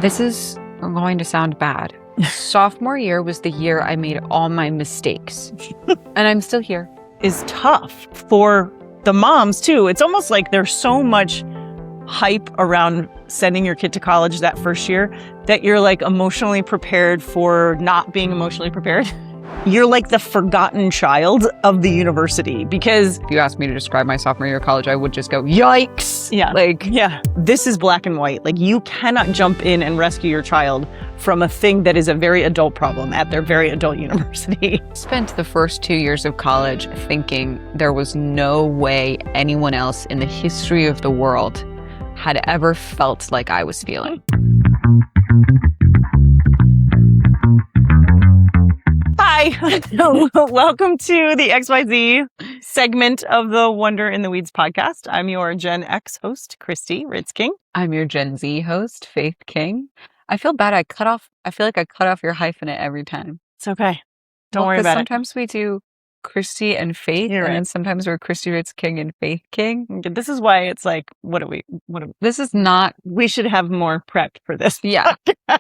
This is going to sound bad. Sophomore year was the year I made all my mistakes. And I'm still here. Is tough for the moms too. It's almost like there's so much hype around sending your kid to college that first year that you're like emotionally prepared for not being emotionally prepared. You're like the forgotten child of the university because If you asked me to describe my sophomore year of college, I would just go, yikes. Yeah, this is black and white. Like you cannot jump in and rescue your child from a thing that is a very adult problem at their very adult university. Spent the first 2 years of college thinking there was no way anyone else in the history of the world had ever felt like I was feeling. Hi, welcome to the XYZ segment of the Wonder in the Weeds podcast. I'm your Gen X host, Christy Ritz-King. I'm your Gen Z host, Faith King. I feel bad. I feel like I cut off your hyphenate every time. It's okay. Don't worry about Sometimes we do Christy and Faith, You're and then right. sometimes we're Christy Ritz King and Faith King. it. This is why it's like, This is not. we should have more prepped for this. Yeah. podcast.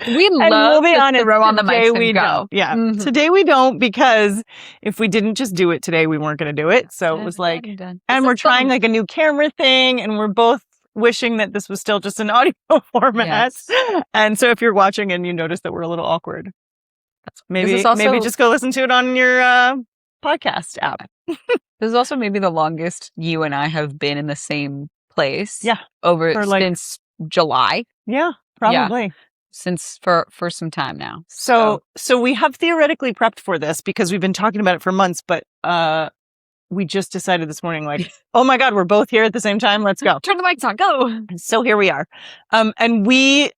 We And love we'll be to honest, throw on the today mics and we go. don't. Yeah, Mhm. today we don't because if we didn't just do it today, we weren't going to do it. So it was like, Done. and we're trying like a new camera thing, and we're both wishing that this was still just an audio format. Yes. And so if you're watching and you notice that we're a little awkward, maybe is also- maybe just go listen to it on your podcast app. This is also maybe the longest you and I have been in the same place. Yeah, Over for like- since July. Yeah, probably. Since for some time now. So we have theoretically prepped for this because we've been talking about it for months, but we just decided this morning, like, oh my God, we're both here at the same time. Let's go. Turn the mics on. Go. So here we are. And we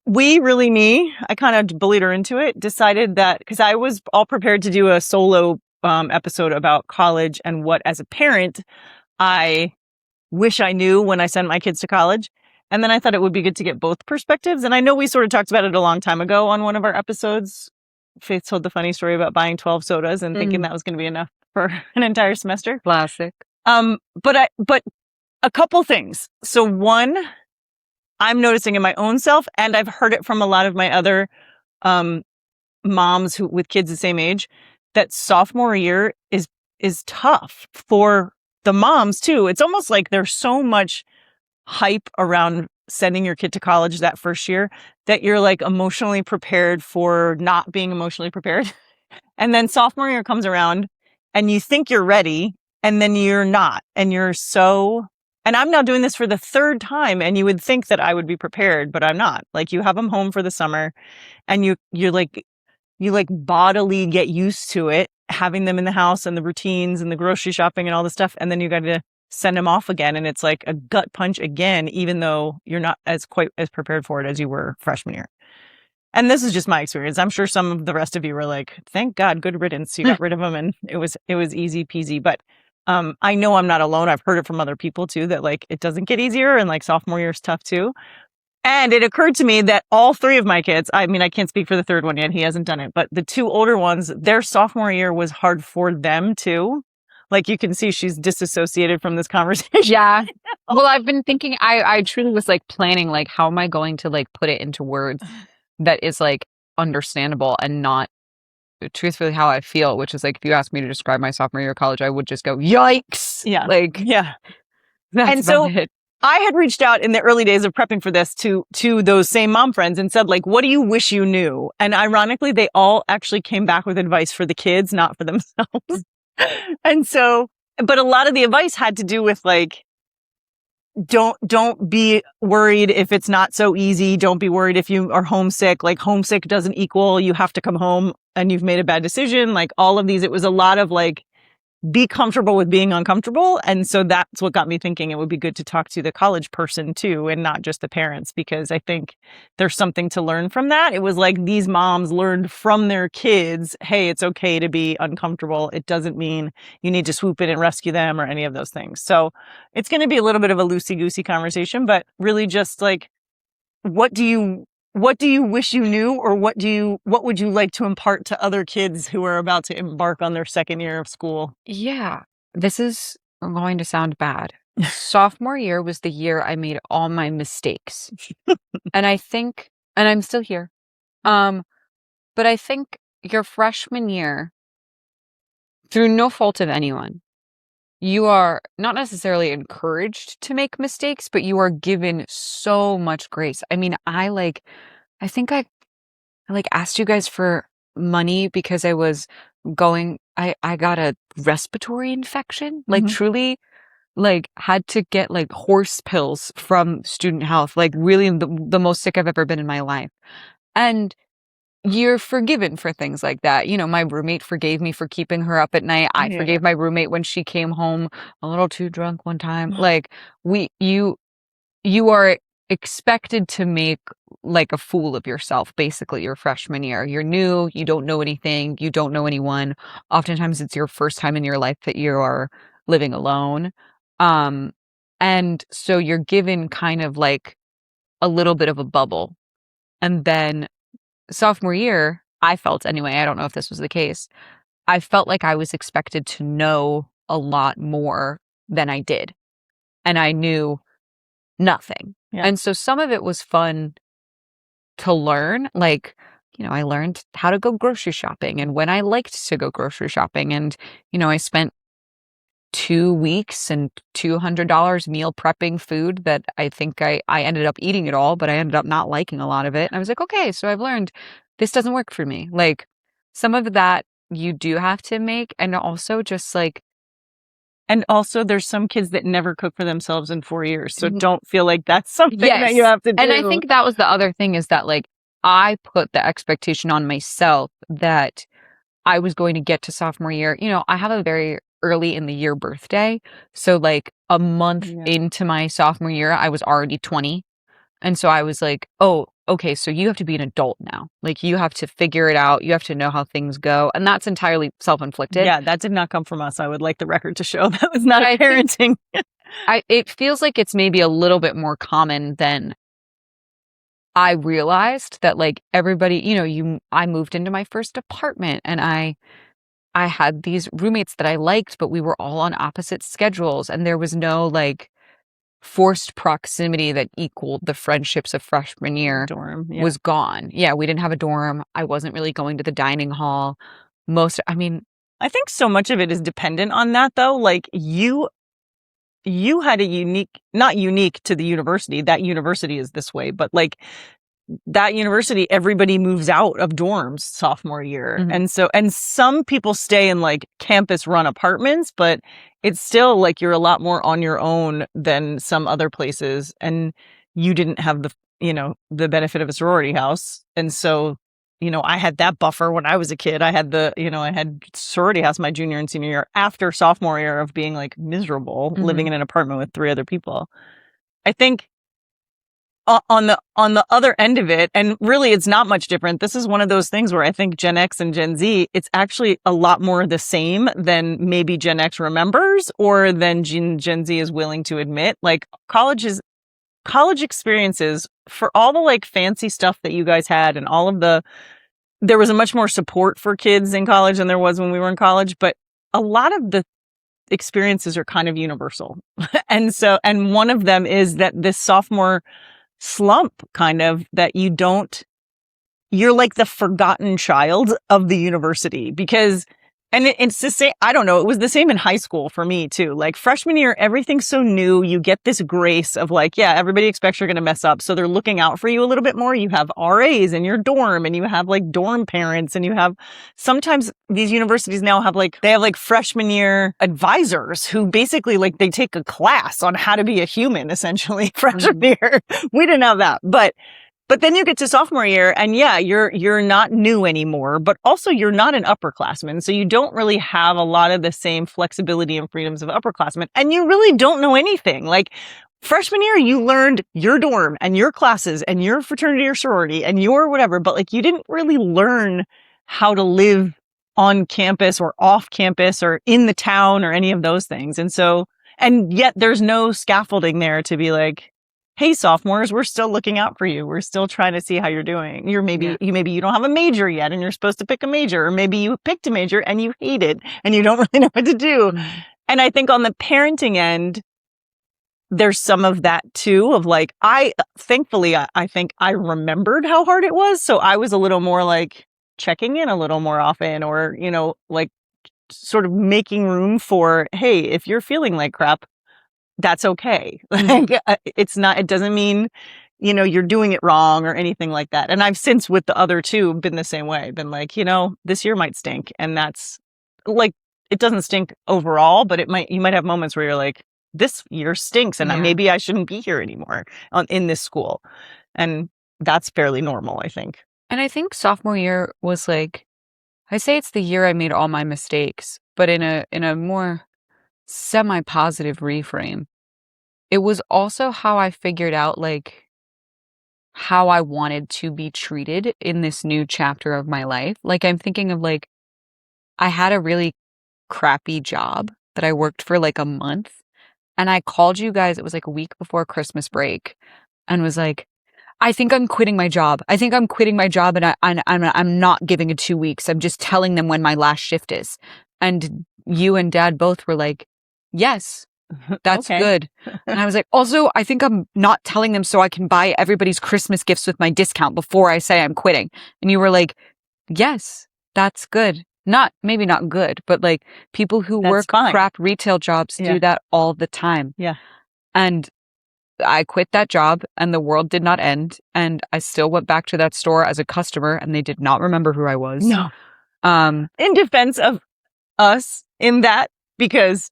really, I kind of bullied her into it, decided that because I was all prepared to do a solo episode about college and what, as a parent, I wish I knew when I sent my kids to college. And then I thought it would be good to get both perspectives. And I know we sort of talked about it a long time ago on one of our episodes. Faith told the funny story about buying 12 sodas and thinking that was going to be enough for an entire semester. Classic. But a couple things. So one, I'm noticing in my own self, and I've heard it from a lot of my other moms with kids the same age, that sophomore year is tough for the moms too. It's almost like there's so much hype around sending your kid to college that first year that you're like emotionally prepared for not being emotionally prepared. And then sophomore year comes around and you think you're ready and then you're not. And and I'm now doing this for the third time, and you would think that I would be prepared, but I'm not. Like you have them home for the summer and you bodily get used to it, having them in the house and the routines and the grocery shopping and all the stuff. And then you got to send them off again. And it's like a gut punch again, even though you're not quite as prepared for it as you were freshman year. And this is just my experience. I'm sure some of the rest of you were like, thank God, good riddance. You got rid of them and it was easy peasy. But I know I'm not alone. I've heard it from other people too, that like it doesn't get easier and like sophomore year is tough too. And it occurred to me that all three of my kids, I mean, I can't speak for the third one yet. He hasn't done it. But the two older ones, their sophomore year was hard for them too. Like you can see she's disassociated from this conversation. Yeah. Well, I've been thinking, I truly was like planning, like, how am I going to like put it into words that is like understandable and not truthfully how I feel, which is like, if you asked me to describe my sophomore year of college, I would just go, yikes. Yeah. Like, Yeah. that's And so about it. I had reached out in the early days of prepping for this to those same mom friends and said, like, what do you wish you knew? And ironically, they all actually came back with advice for the kids, not for themselves. And so, but a lot of the advice had to do with like, don't be worried if it's not so easy. Don't be worried if you are homesick. Like homesick doesn't equal you have to come home and you've made a bad decision. Like all of these, it was a lot of like, be comfortable with being uncomfortable. And so that's what got me thinking it would be good to talk to the college person too, and not just the parents, because I think there's something to learn from that. It was like these moms learned from their kids, hey, it's okay to be uncomfortable. It doesn't mean you need to swoop in and rescue them or any of those things. So it's going to be a little bit of a loosey-goosey conversation, but really just like, what do you wish you knew, or what would you like to impart to other kids who are about to embark on their second year of school? Yeah. This is going to sound bad. sophomore year was the year I made all my mistakes. And I think, and I'm still here. But I think your freshman year, through no fault of anyone, you are not necessarily encouraged to make mistakes, but you are given so much grace. I mean, I think I like asked you guys for money because I was I got a respiratory infection, like Mhm. truly, like had to get like horse pills from student health, like really the most sick I've ever been in my life. And you're forgiven for things like that. You know, my roommate forgave me for keeping her up at night. I Yeah. forgave my roommate when she came home a little too drunk one time. Like we you are expected to make like a fool of yourself basically your freshman year. You're new, you don't know anything, you don't know anyone. Oftentimes it's your first time in your life that you are living alone. Um and so you're given kind of like a little bit of a bubble. And then sophomore year, I felt anyway, I don't know if this was the case. I felt like I was expected to know a lot more than I did. And I knew nothing. Yeah. And so some of it was fun to learn. Like, you know, I learned how to go grocery shopping and when I liked to go grocery shopping. And, you know, I spent 2 weeks and $200 meal prepping food that I think I ended up eating it all, but I ended up not liking a lot of it. And I was like, okay, so I've learned this doesn't work for me. Like some of that you do have to make. And also just like, And also, there's some kids that never cook for themselves in 4 years, so Mhm. don't feel like that's something that you Yes. have to And I do. think that was the other thing is that like I put the expectation on myself that I was going to get to sophomore year. You know, I have a very early in the year birthday. So like a month Yeah. into my sophomore year, I was already 20. And so I was like, oh, okay, so you have to be an adult now. Like you have to figure it out. You have to know how things go. And that's entirely self-inflicted. Yeah, that did not come from us. I would like the record to show that was not But a I think parenting. it feels like it's maybe a little bit more common than I realized that like everybody, you know, I moved into my first apartment and I had these roommates that I liked, but we were all on opposite schedules and there was no like forced proximity that equaled the friendships of freshman year Dorm, yeah. was gone. Yeah, we didn't have a dorm. I wasn't really going to the dining hall. I mean, I think so much of it is dependent on that, though. Like, you had a unique, not unique to the university, that university is this way, but like that university, everybody moves out of dorms sophomore year. mhm, And some people stay in like campus run apartments, but it's still like you're a lot more on your own than some other places. And you didn't have the benefit of a sorority house. And so, I had that buffer when I was a kid. I had sorority house my junior and senior year after sophomore year of being like miserable living mhm. in an apartment with 3 other people. I think on the other end of it, and really it's not much different. This is one of those things where I think Gen X and Gen Z, it's actually a lot more the same than maybe Gen X remembers or than Gen Z is willing to admit. Like college experiences, for all the like fancy stuff that you guys had and there was a much more support for kids in college than there was when we were in college, but a lot of the experiences are kind of universal. And one of them is that this sophomore slump, kind of, that you're like the forgotten child of the university because, and it's the same. I don't know. It was the same in high school for me too. Like freshman year, everything's so new. You get this grace of like, yeah, everybody expects you're going to mess up. So they're looking out for you a little bit more. You have RAs in your dorm and you have like dorm parents and sometimes these universities now they have like freshman year advisors who basically like they take a class on how to be a human essentially freshman year. We didn't have that, but then you get to sophomore year and yeah, you're not new anymore, but also you're not an upperclassman. So you don't really have a lot of the same flexibility and freedoms of upperclassmen. And you really don't know anything. Like freshman year, you learned your dorm and your classes and your fraternity or sorority and your whatever, but like you didn't really learn how to live on campus or off campus or in the town or any of those things. And yet there's no scaffolding there to be like, hey, sophomores, we're still looking out for you. We're still trying to see how you're doing. Maybe you don't have a major yet and you're supposed to pick a major, or maybe you picked a major and you hate it and you don't really know what to do. And I think on the parenting end, there's some of that too of like, thankfully, I think I remembered how hard it was. So I was a little more like checking in a little more often, or, like sort of making room for, hey, if you're feeling like crap, that's okay. Like, it doesn't mean, you're doing it wrong or anything like that. And I've since with the other two been the same way, been like, this year might stink. And that's like, it doesn't stink overall, but you might have moments where you're like, this year stinks and maybe I shouldn't be here anymore in this school. And that's fairly normal, I think. And I think sophomore year was like, I say it's the year I made all my mistakes, but in a more semi-positive reframe. It was also how I figured out like how I wanted to be treated in this new chapter of my life. Like I'm thinking of like I had a really crappy job that I worked for like a month, and I called you guys, it was like a week before Christmas break, and was like, I think I'm quitting my job. I think I'm quitting my job, and I'm not giving it 2 weeks. I'm just telling them when my last shift is. And you and Dad both were like, yes, that's Okay. good. And I was like, also, I think I'm not telling them so I can buy everybody's Christmas gifts with my discount before I say I'm quitting. And you were like, yes, that's good. Maybe not good, but like people who work crap retail jobs do that all the time. Yeah. And I quit that job and the world did not end. And I still went back to that store as a customer and they did not remember who I was. No. In defense of us in that, because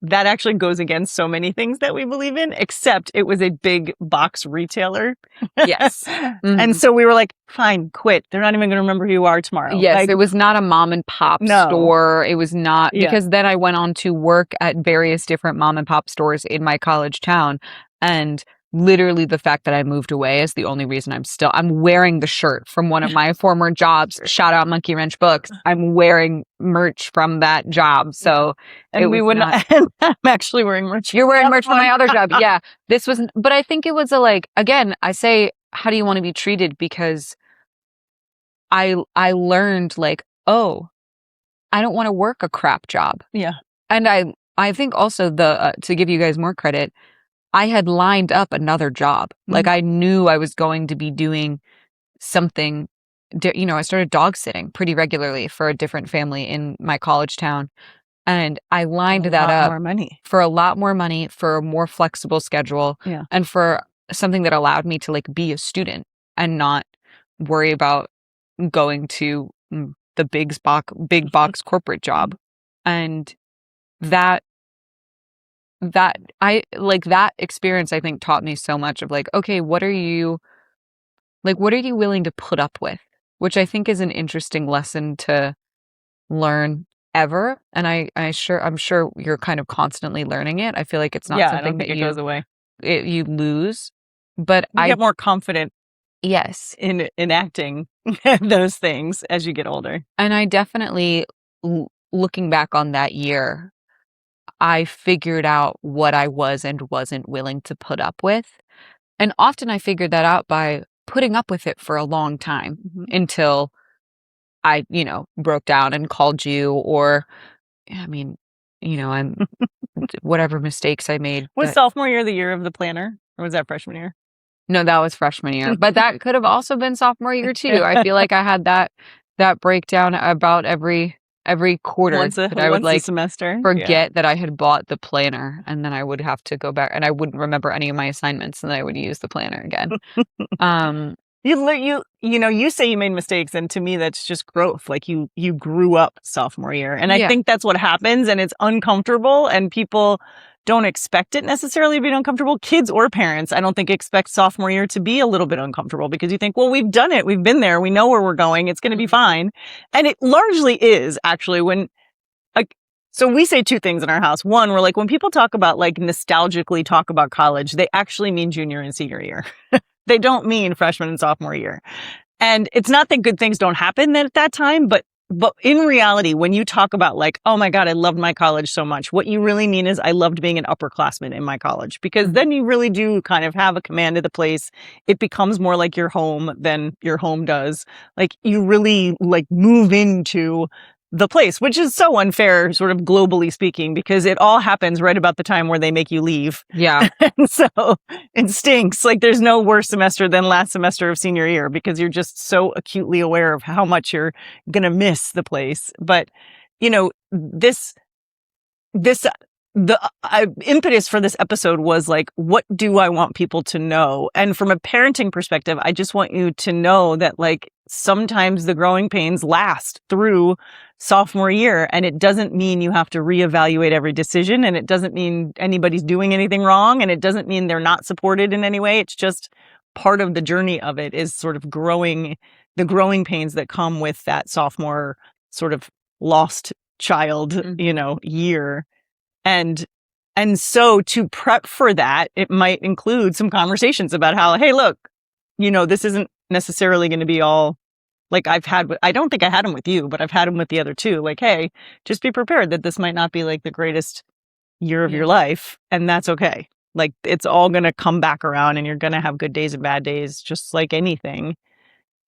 that actually goes against so many things that we believe in, except it was a big box retailer. Yes. Mm-hmm. And so we were like, fine, quit. They're not even going to remember who you are tomorrow. Yes, like, it was not a mom and pop store. It was not, because then I went on to work at various different mom and pop stores in my college town. And literally the fact that I moved away is the only reason I'm wearing the shirt from one of my former jobs. Shout out Monkey Wrench Books. I'm wearing merch from that job. So and we would not, I'm actually wearing merch. You're wearing merch from my other job. Yeah. But I think it was again, I say, how do you want to be treated? Because I learned like, oh, I don't want to work a crap job. Yeah. And I think also to give you guys more credit, I had lined up another job. Mm-hmm. Like I knew I was going to be doing something, I started dog sitting pretty regularly for a different family in my college town. And I lined that up for a lot more money, for a more flexible schedule, and for something that allowed me to like be a student and not worry about going to the big box corporate job. And that experience, I think, taught me so much of like, okay, what are you willing to put up with? Which I think is an interesting lesson to learn ever. And I'm sure you're kind of constantly learning it. I feel like it's not something that goes away. You lose, but I get more confident. Yes. In enacting those things as you get older. And I definitely, looking back on that year, I figured out what I was and wasn't willing to put up with. And often I figured that out by putting up with it for a long time until I, broke down and called you, or, I'm whatever mistakes I made. Was sophomore year the year of the planner, or was that freshman year? No, that was freshman year, but that could have also been sophomore year too. I feel like I had that breakdown about every quarter that I would like semester forget that I had bought the planner, and then I would have to go back and I wouldn't remember any of my assignments, and then I would use the planner again. You say you made mistakes, and to me that's just growth. Like you grew up sophomore year, and I think that's what happens, and it's uncomfortable, and people don't expect it necessarily to be uncomfortable. Kids or parents, I don't think expect sophomore year to be a little bit uncomfortable, because you think, well, we've done it, we've been there, we know where we're going, it's going to be fine. And it largely is actually so we say two things in our house. One, we're like, when people talk about nostalgically talk about college, they actually mean junior and senior year. They don't mean freshman and sophomore year. And it's not that good things don't happen at that time, but in reality, when you talk about oh my God, I loved my college so much, what you really mean is I loved being an upperclassman in my college, because then you really do kind of have a command of the place. It becomes more like your home than your home does. You really move into the place, which is so unfair, sort of globally speaking, because it all happens right about the time where they make you leave. Yeah. And so it stinks. Like there's no worse semester than last semester of senior year because you're just so acutely aware of how much you're going to miss the place. But, you know, the impetus for this episode was like, what do I want people to know? And from a parenting perspective, I just want you to know that like sometimes the growing pains last through sophomore year, and it doesn't mean you have to reevaluate every decision, and it doesn't mean anybody's doing anything wrong, and it doesn't mean they're not supported in any way. It's just part of the journey of it is sort of the growing pains that come with that sophomore sort of lost child, you know, year. And so to prep for that, it might include some conversations about how, hey, look, you know, this isn't necessarily going to be all like I don't think I had them with you, but I've had them with the other two. Like, hey, just be prepared that this might not be like the greatest year of your life. And that's okay. Like it's all going to come back around and you're going to have good days and bad days, just like anything.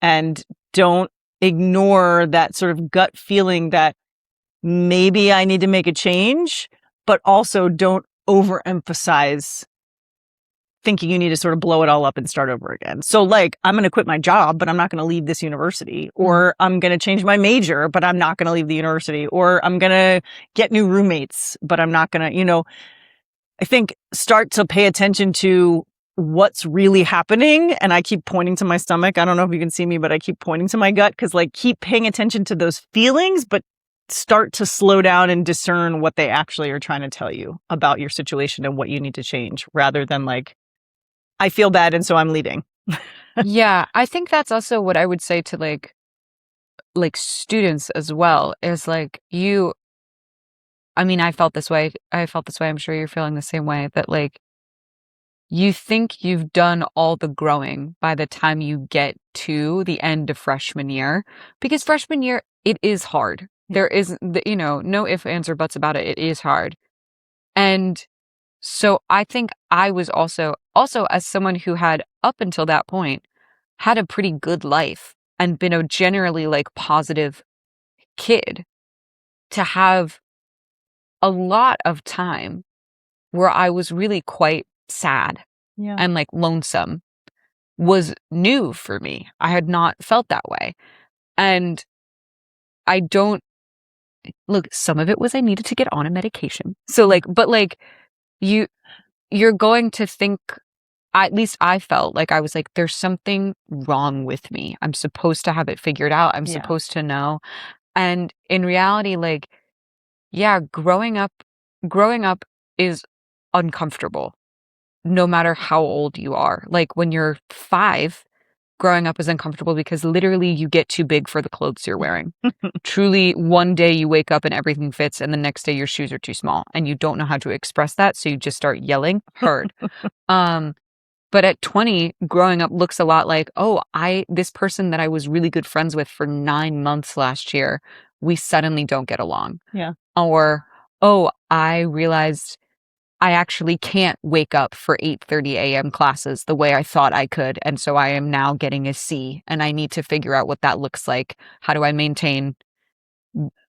And don't ignore that sort of gut feeling that maybe I need to make a change, but also don't overemphasize thinking you need to sort of blow it all up and start over again. So like, I'm going to quit my job, but I'm not going to leave this university, or I'm going to change my major, but I'm not going to leave the university, or I'm going to get new roommates, but I'm not going to, you know, I think start to pay attention to what's really happening. And I keep pointing to my stomach. I don't know if you can see me, but I keep pointing to my gut because like keep paying attention to those feelings, but start to slow down and discern what they actually are trying to tell you about your situation and what you need to change, rather than like, I feel bad and so I'm leaving. Yeah, I think that's also what I would say to like students as well, is like I mean, I felt this way. I'm sure you're feeling the same way, that like you think you've done all the growing by the time you get to the end of freshman year, because freshman year, it is hard. There is, you know, no ifs, ands, or buts about it. It is hard. And so I think I was also as someone who had up until that point had a pretty good life and been a generally like positive kid, to have a lot of time where I was really quite sad and like lonesome was new for me. I had not felt that way. And I don't look, some of it was I needed to get on a medication. So like, but like you're going to think, at least I felt like I was like, there's something wrong with me. I'm supposed to have it figured out. I'm supposed to know. And in reality, like, yeah, growing up is uncomfortable no matter how old you are. Like when you're 5, growing up is uncomfortable because literally you get too big for the clothes you're wearing. Truly, one day you wake up and everything fits, and the next day your shoes are too small and you don't know how to express that. So you just start yelling hard. But at 20, growing up looks a lot like, oh, this person that I was really good friends with for 9 months last year, we suddenly don't get along. Yeah. Or, oh, I realized I actually can't wake up for 8:30 a.m. classes the way I thought I could. And so I am now getting a C, and I need to figure out what that looks like. How do I maintain?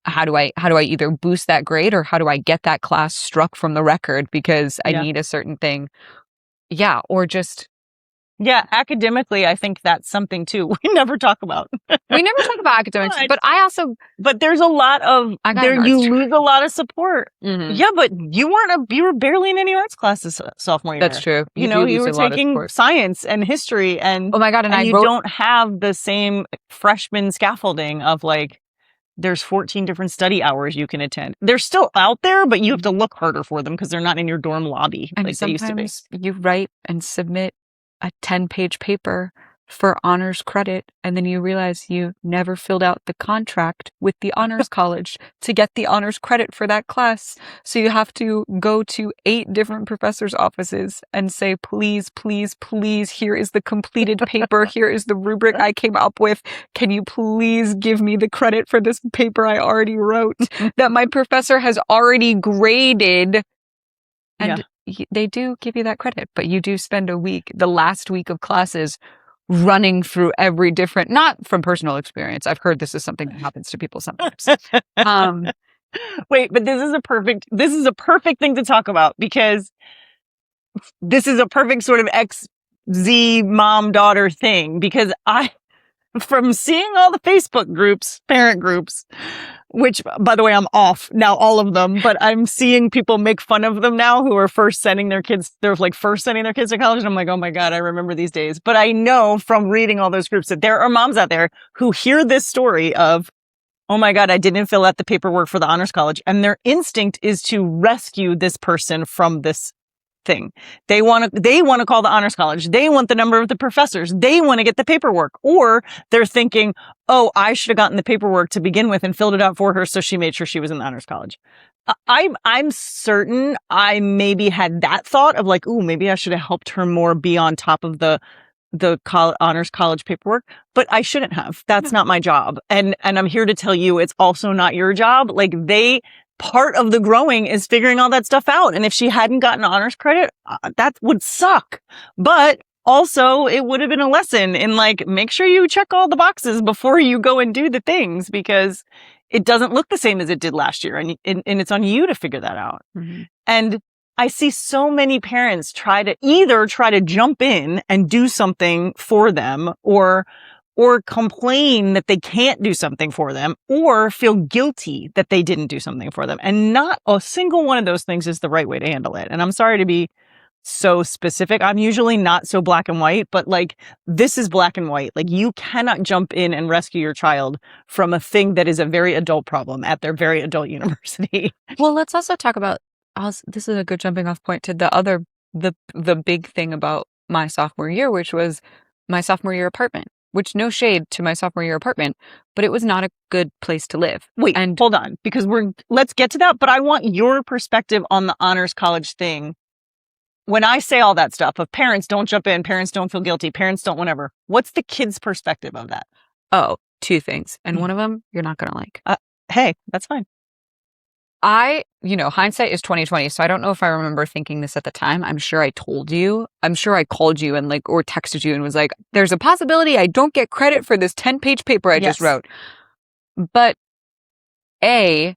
How do I either boost that grade, or how do I get that class struck from the record because I need a certain thing? Yeah. Or just. Yeah, academically, I think that's something too we never talk about. We never talk about academics, but there's a lot of you lose a lot of support. Mm-hmm. Yeah, but you were barely in any arts classes sophomore year. That's true. You know, you were taking science and history, and oh my god, and you don't have the same freshman scaffolding of like, there's 14 different study hours you can attend. They're still out there, but you have to look harder for them because they're not in your dorm lobby and like they used to be. You write and submit a 10-page paper for honors credit, and then you realize you never filled out the contract with the honors college to get the honors credit for that class. So you have to go to 8 different professors' offices and say, please, please, please, here is the completed paper. Here is the rubric I came up with. Can you please give me the credit for this paper I already wrote that my professor has already graded? And they do give you that credit, but you do spend the last week of classes, running through every different, not from personal experience. I've heard this is something that happens to people sometimes. Wait, but this is a perfect thing to talk about, because this is a perfect sort of XZ mom-daughter thing, because from seeing all the Facebook groups, parent groups, which, by the way, I'm off now, all of them, but I'm seeing people make fun of them now who are first sending their kids to college. And I'm like, oh my God, I remember these days. But I know from reading all those groups that there are moms out there who hear this story of, oh my God, I didn't fill out the paperwork for the honors college. And their instinct is to rescue this person from this thing. They want to call the honors college. They want the number of the professors. They want to get the paperwork. Or they're thinking, oh, I should have gotten the paperwork to begin with and filled it out for her, so she made sure she was in the honors college. I'm certain I maybe had that thought of like, ooh, maybe I should have helped her more be on top of the honors college paperwork, but I shouldn't have. That's not my job. And I'm here to tell you, it's also not your job. Like, part of the growing is figuring all that stuff out. And if she hadn't gotten honors credit, that would suck. But also, it would have been a lesson in like, make sure you check all the boxes before you go and do the things, because it doesn't look the same as it did last year. And it's on you to figure that out. Mm-hmm. And I see so many parents try to jump in and do something for them, or complain that they can't do something for them, or feel guilty that they didn't do something for them. And not a single one of those things is the right way to handle it. And I'm sorry to be so specific. I'm usually not so black and white, but like, this is black and white. Like, you cannot jump in and rescue your child from a thing that is a very adult problem at their very adult university. Well, let's also talk about, this is a good jumping off point to the big thing about my sophomore year, which was my sophomore year apartment. Which, no shade to my sophomore year apartment, but it was not a good place to live. Wait, hold on, because let's get to that, but I want your perspective on the honors college thing. When I say all that stuff of parents don't jump in, parents don't feel guilty, parents don't whatever, what's the kid's perspective of that? Oh, two things. And one of them you're not going to like. Hey, that's fine. Hindsight is 2020. So I don't know if I remember thinking this at the time. I'm sure I told you. I'm sure I called you and or texted you and was like, there's a possibility I don't get credit for this 10-page paper I just wrote. But I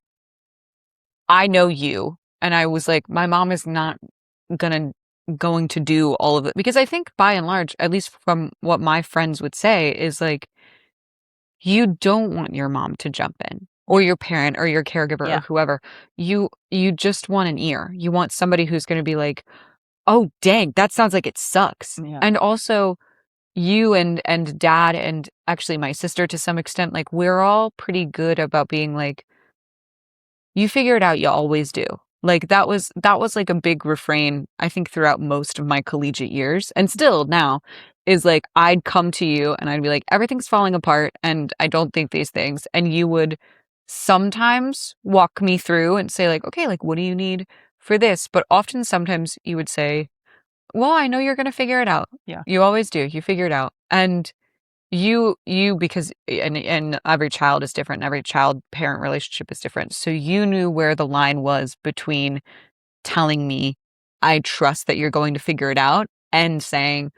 know you. And I was like, my mom is not going to do all of it. Because I think by and large, at least from what my friends would say, is like, you don't want your mom to jump in. Or your parent or your caregiver or whoever. You just want an ear. You want somebody who's going to be like, oh, dang, that sounds like it sucks. Yeah. And also you and dad and actually my sister to some extent, like, we're all pretty good about being like, you figure it out. You always do. Like, that was like a big refrain, I think, throughout most of my collegiate years. And still now is like, I'd come to you and I'd be like, everything's falling apart and I don't think these things. And you would sometimes walk me through and say like, okay, like, what do you need for this? But often sometimes you would say, well, I know you're going to figure it out. Yeah. You always do. You figure it out. And you because and every child is different. Every child parent relationship is different. So you knew where the line was between telling me, I trust that you're going to figure it out, and saying,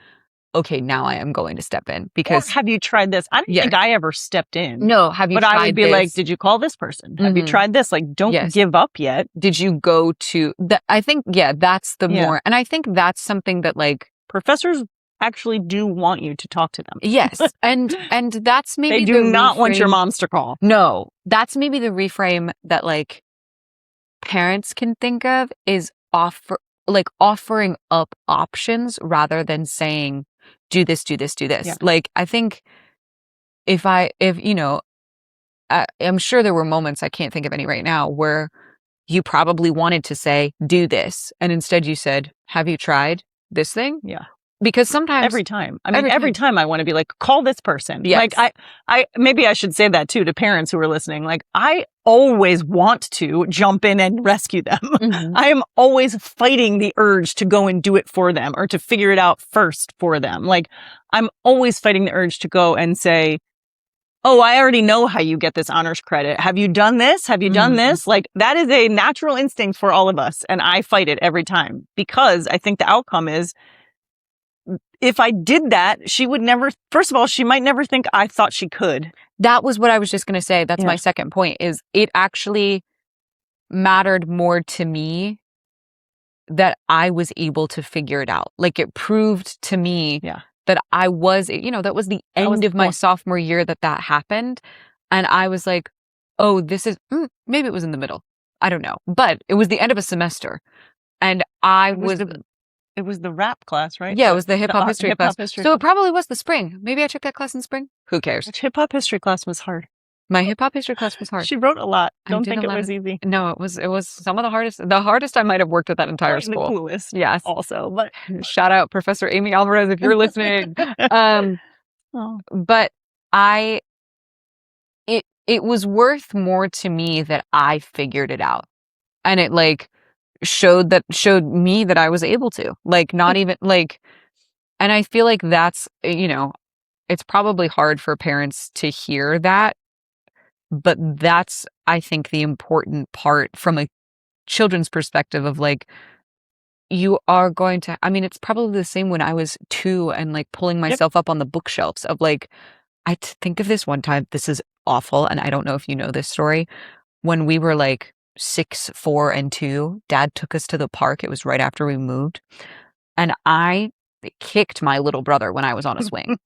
okay, now I am going to step in. Because, or have you tried this? I don't think I ever stepped in. No, have you tried this? But I would be like, did you call this person? Have you tried this? Like, don't give up yet. Did you go to I think, that's the more, and I think that's something that like professors actually do want you to talk to them. Yes. And that's maybe they do not want your moms to call. No, that's maybe the reframe that like parents can think of, is offering up options rather than saying, do this, do this, do this. Yeah. Like, I think I'm sure there were moments, I can't think of any right now, where you probably wanted to say, do this. And instead you said, have you tried this thing? Yeah. Because sometimes every time I want to be like, call this person. Yes. Like I maybe I should say that too to parents who are listening. Like, I always want to jump in and rescue them. Mm-hmm. I am always fighting the urge to go and do it for them or to figure it out first for them. Like, I'm always fighting the urge to go and say, oh, I already know how you get this honors credit. Have you done this? Have you done this? Like, that is a natural instinct for all of us. And I fight it every time, because I think the outcome is if I did that, she would never, first of all, she might never think I thought she could. That was what I was just going to say. That's Yeah. my second point, is it actually mattered more to me that I was able to figure it out. Like, it proved to me that I was, that was the end of my sophomore year that happened. And I was like, oh, this is, maybe it was in the middle. I don't know. But it was the end of a semester. And it was the rap class, right? Yeah, it was the hip-hop history class. So it probably was the spring. Maybe I took that class in spring. Who cares? Which hip-hop history class was hard? My hip-hop history class was hard. She wrote a lot. Don't think it was easy. No, it was some of the hardest. The hardest I might have worked at that entire school. The coolest. Yes. Also, but shout out Professor Amy Alvarez if you're listening. But it was worth more to me that I figured it out. And it like showed me that I was able to. Like, not even like, and I feel like that's, it's probably hard for parents to hear that. But that's, I think, the important part from a children's perspective of like, you are going to, I mean, it's probably the same when I was 2 and like pulling myself up on the bookshelves of like, I think of this one time, this is awful. And I don't know if you know this story. When we were like 6, 4, and 2, Dad took us to the park. It was right after we moved. And I kicked my little brother when I was on a swing.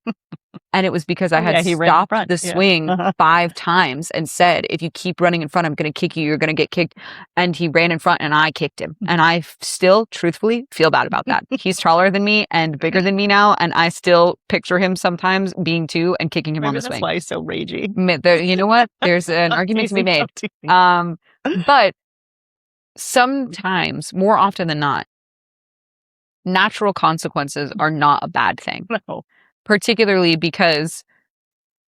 And it was because I had stopped the swing 5 times and said, if you keep running in front, I'm going to kick you. You're going to get kicked. And he ran in front and I kicked him. And I still, truthfully, feel bad about that. He's taller than me and bigger than me now. And I still picture him sometimes being 2 and kicking him on the swing. That's why he's so ragey. You know what? There's an argument to be made. But sometimes, more often than not, natural consequences are not a bad thing. No. Particularly because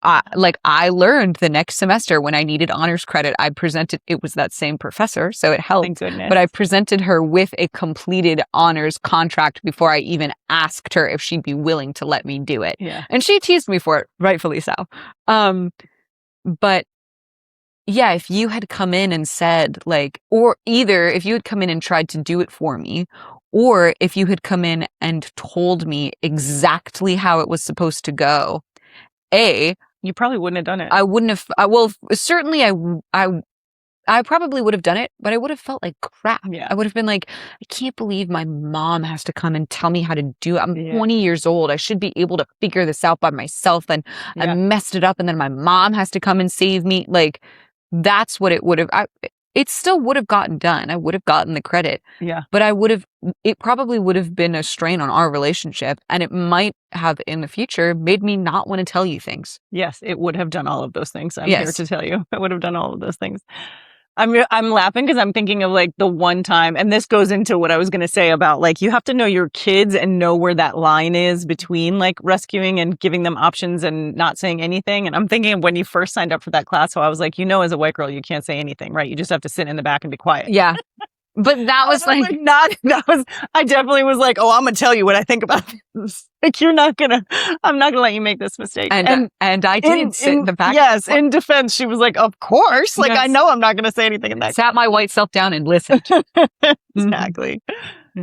I learned the next semester when I needed honors credit, it was that same professor, so it helped. Thank goodness. But I presented her with a completed honors contract before I even asked her if she'd be willing to let me do it. Yeah. And she teased me for it, rightfully so. But yeah, if you had come in and said like, or either if you had come in and tried to do it for me, or if you had come in and told me exactly how it was supposed to go, you probably wouldn't have done it. I wouldn't have. Well, certainly I probably would have done it, but I would have felt like crap. Yeah. I would have been like, I can't believe my mom has to come and tell me how to do it. I'm 20 years old. I should be able to figure this out by myself. And I messed it up. And then my mom has to come and save me. Like, that's what it would have. It still would have gotten done. I would have gotten the credit. Yeah. But it probably would have been a strain on our relationship. And it might have in the future made me not want to tell you things. Yes, it would have done all of those things. I'm here to tell you. It would have done all of those things. I'm laughing because I'm thinking of like the one time, and this goes into what I was going to say about like, you have to know your kids and know where that line is between like rescuing and giving them options and not saying anything. And I'm thinking of when you first signed up for that class, so I was like, as a white girl, you can't say anything, right? You just have to sit in the back and be quiet. Yeah. But that was like I definitely was like, oh, I'm going to tell you what I think about this. Like, I'm not going to let you make this mistake. And I did sit in the back. Yes. In defense, she was like, of course. Like, I know I'm not going to say anything in that. Sat my white self down and listened. Exactly.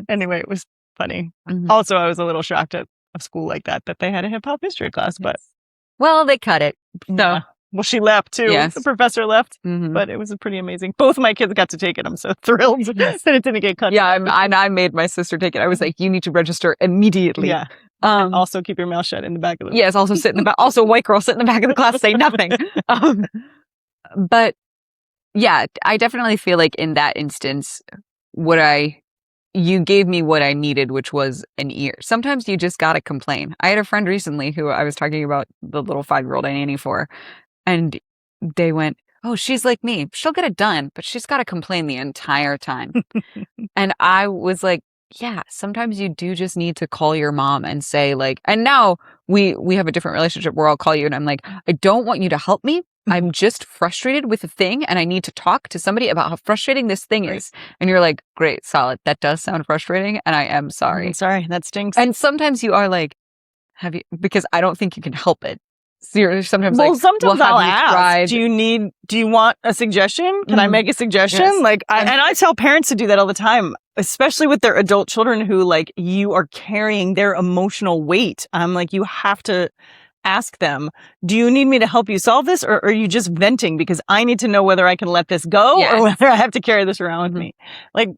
Anyway, it was funny. Also, I was a little shocked at a school like that they had a hip hop history class, but. Well, they cut it. So. Yeah. Well, she left too. Yes. The professor left, but it was pretty amazing. Both of my kids got to take it. I'm so thrilled that it didn't get cut. Yeah, I made my sister take it. I was like, you need to register immediately. Yeah. Also keep your mouth shut in the back of the Yes, also sit in the back. Also, white girl, sit in the back of the class, say nothing. But yeah, I definitely feel like in that instance, you gave me what I needed, which was an ear. Sometimes you just gotta complain. I had a friend recently who I was talking about the little 5-year-old I nanny for. And they went, oh, she's like me. She'll get it done, but she's got to complain the entire time. And I was like, yeah, sometimes you do just need to call your mom and say like, and now we have a different relationship where I'll call you and I'm like, I don't want you to help me. I'm just frustrated with a thing and I need to talk to somebody about how frustrating this thing is. And you're like, great, solid. That does sound frustrating. And I am sorry. I'm sorry. That stinks. And sometimes you are like, because I don't think you can help it. sometimes Well, like, sometimes well, have I'll you ask, tried? do you want a suggestion? Can I Mhm. make a suggestion? Yes. Like, and I tell parents to do that all the time, especially with their adult children who like you are carrying their emotional weight. I'm like, you have to ask them, do you need me to help you solve this, or are you just venting? Because I need to know whether I can let this go Yes. or whether I have to carry this around with Mhm. me. Like,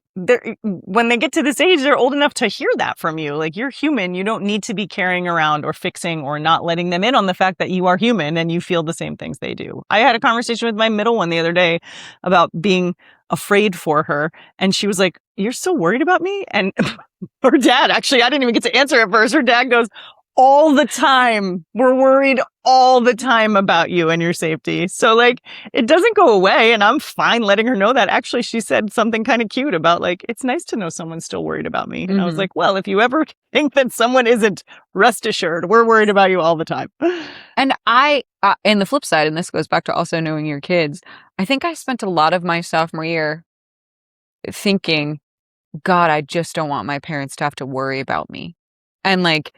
when they get to this age, they're old enough to hear that from you. Like, you're human. You don't need to be carrying around or fixing or not letting them in on the fact that you are human and you feel the same things they do. I had a conversation with my middle one the other day about being afraid for her. And she was like, you're still worried about me? And her dad, actually, I didn't even get to answer at first. Her dad goes, all the time. We're worried all the time about you and your safety. So like, it doesn't go away, and I'm fine letting her know that. Actually, she said something kind of cute about like, it's nice to know someone's still worried about me. And I was Mhm. like, well, if you ever think that someone isn't, rest assured, we're worried about you all the time. And and the flip side, and this goes back to also knowing your kids, I think I spent a lot of my sophomore year thinking, God, I just don't want my parents to have to worry about me. And like,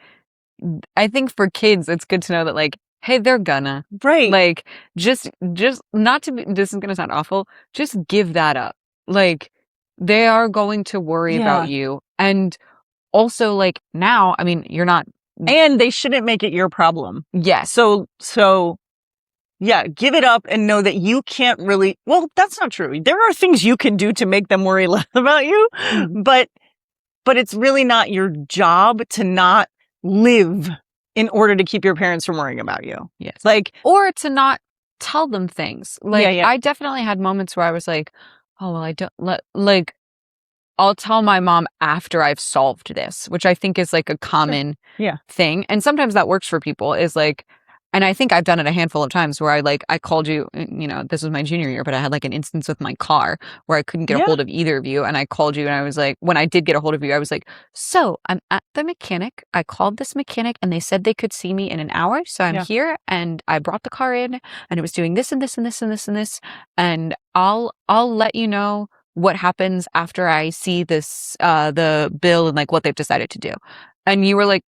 I think for kids, it's good to know that like, hey, they're gonna. Right. Like, just not to be, this is gonna sound awful, just give that up. Like, they are going to worry about you. And also, like, now, I mean, you're not. And they shouldn't make it your problem. Yes. So yeah, give it up and know that you can't really, well, that's not true. There are things you can do to make them worry less about you, Mhm. but it's really not your job to not live in order to keep your parents from worrying about you. Yes. Like, or to not tell them things. Like, yeah. I definitely had moments where I was like, oh, well, I don't like, I'll tell my mom after I've solved this, which I think is like a common Yeah. thing. And sometimes that works for people is like, and I think I've done it a handful of times where I called you, you know, this was my junior year, but I had like an instance with my car where I couldn't get a hold of either of you. And I called you and I was like, when I did get a hold of you, I was like, so I'm at the mechanic. I called this mechanic and they said they could see me in an hour. So I'm here and I brought the car in and it was doing this and this and this and this and this. And I'll let you know what happens after I see this, the bill and like what they've decided to do. And you were like,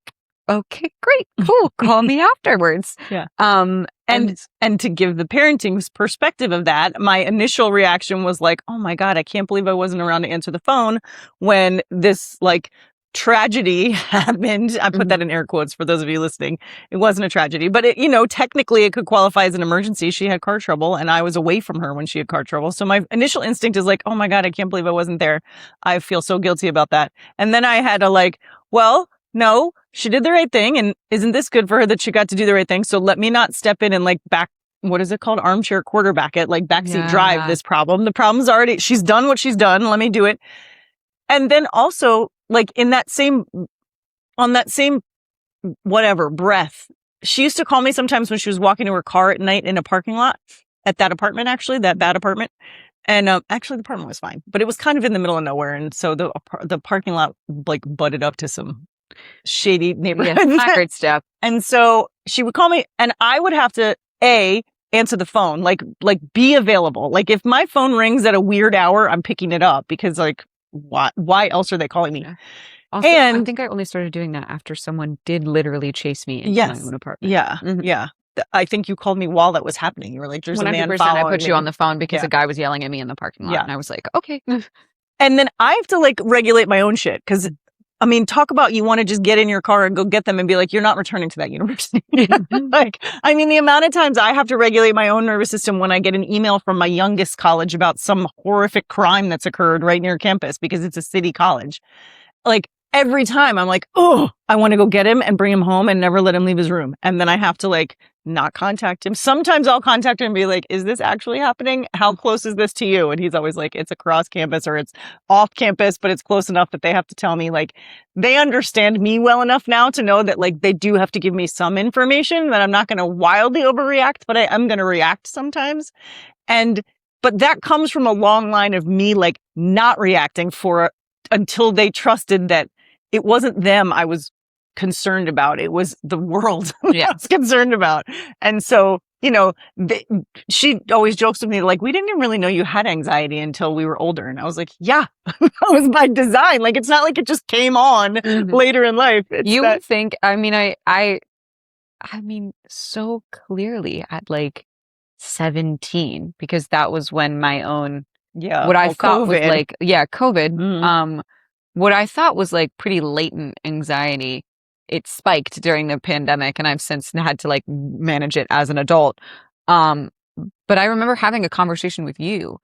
okay, great, cool. Call me afterwards. Yeah. And to give the parenting perspective of that, my initial reaction was like, oh my God, I can't believe I wasn't around to answer the phone when this like tragedy happened. I put that in air quotes for those of you listening. It wasn't a tragedy, but it, you know, technically it could qualify as an emergency. She had car trouble and I was away from her when she had car trouble. So my initial instinct is like, oh my God, I can't believe I wasn't there. I feel so guilty about that. And then I had to like, well, no, she did the right thing. And isn't this good for her that she got to do the right thing? So let me not step in and like what is it called? Armchair quarterback it, like backseat drive this problem. The problem's already, she's done what she's done. Let me do it. And then also like on that same whatever breath, she used to call me sometimes when she was walking to her car at night in a parking lot at that apartment, actually, that bad apartment. And actually the apartment was fine, but it was kind of in the middle of nowhere. And so the parking lot like butted up to some shady neighborhood. Pirate step. And so she would call me and I would have to answer the phone, like be available. Like if my phone rings at a weird hour, I'm picking it up because like why else are they calling me? Yeah. Also, I think I only started doing that after someone did literally chase me into my own apartment. Yeah. Mm-hmm. Yeah. I think you called me while that was happening. You were like, there's a man following I put me. you on the phone because a guy was yelling at me in the parking lot. And I was like, okay. And then I have to like regulate my own shit because I mean, talk about you want to just get in your car and go get them and be like, you're not returning to that university. Like, I mean, the amount of times I have to regulate my own nervous system when I get an email from my youngest college about some horrific crime that's occurred right near campus because it's a city college. Like every time I'm like, oh, I want to go get him and bring him home and never let him leave his room. And then I have to like not contact him. Sometimes I'll contact him and be like, is this actually happening? How close is this to you? And he's always like, it's across campus or it's off campus, but it's close enough that they have to tell me. Like they understand me well enough now to know that like they do have to give me some information, that I'm not going to wildly overreact, but I am going to react sometimes. But that comes from a long line of me like not reacting until they trusted that it wasn't them I was concerned about. It was the world I was concerned about. And so, you know, she always jokes with me, like, we didn't even really know you had anxiety until we were older. And I was like, yeah, that was by design. Like, it's not like it just came on later in life. Would think, I mean, I mean, so clearly at like 17, because that was when my own, Yeah. what I Well, thought was COVID. like, yeah, COVID, Mm. what I thought was like pretty latent anxiety, it spiked during the pandemic, and I've since had to like manage it as an adult. Um, but I remember having a conversation with you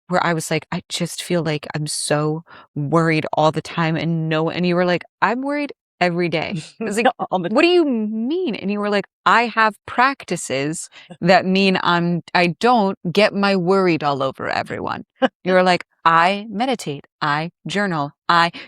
where I was like, I just feel like I'm so worried all the time, and you were like, I'm worried every day. I was like, All the what do you mean? And you were like, I have practices that mean I don't get my worried all over everyone. You were like, I meditate, I journal,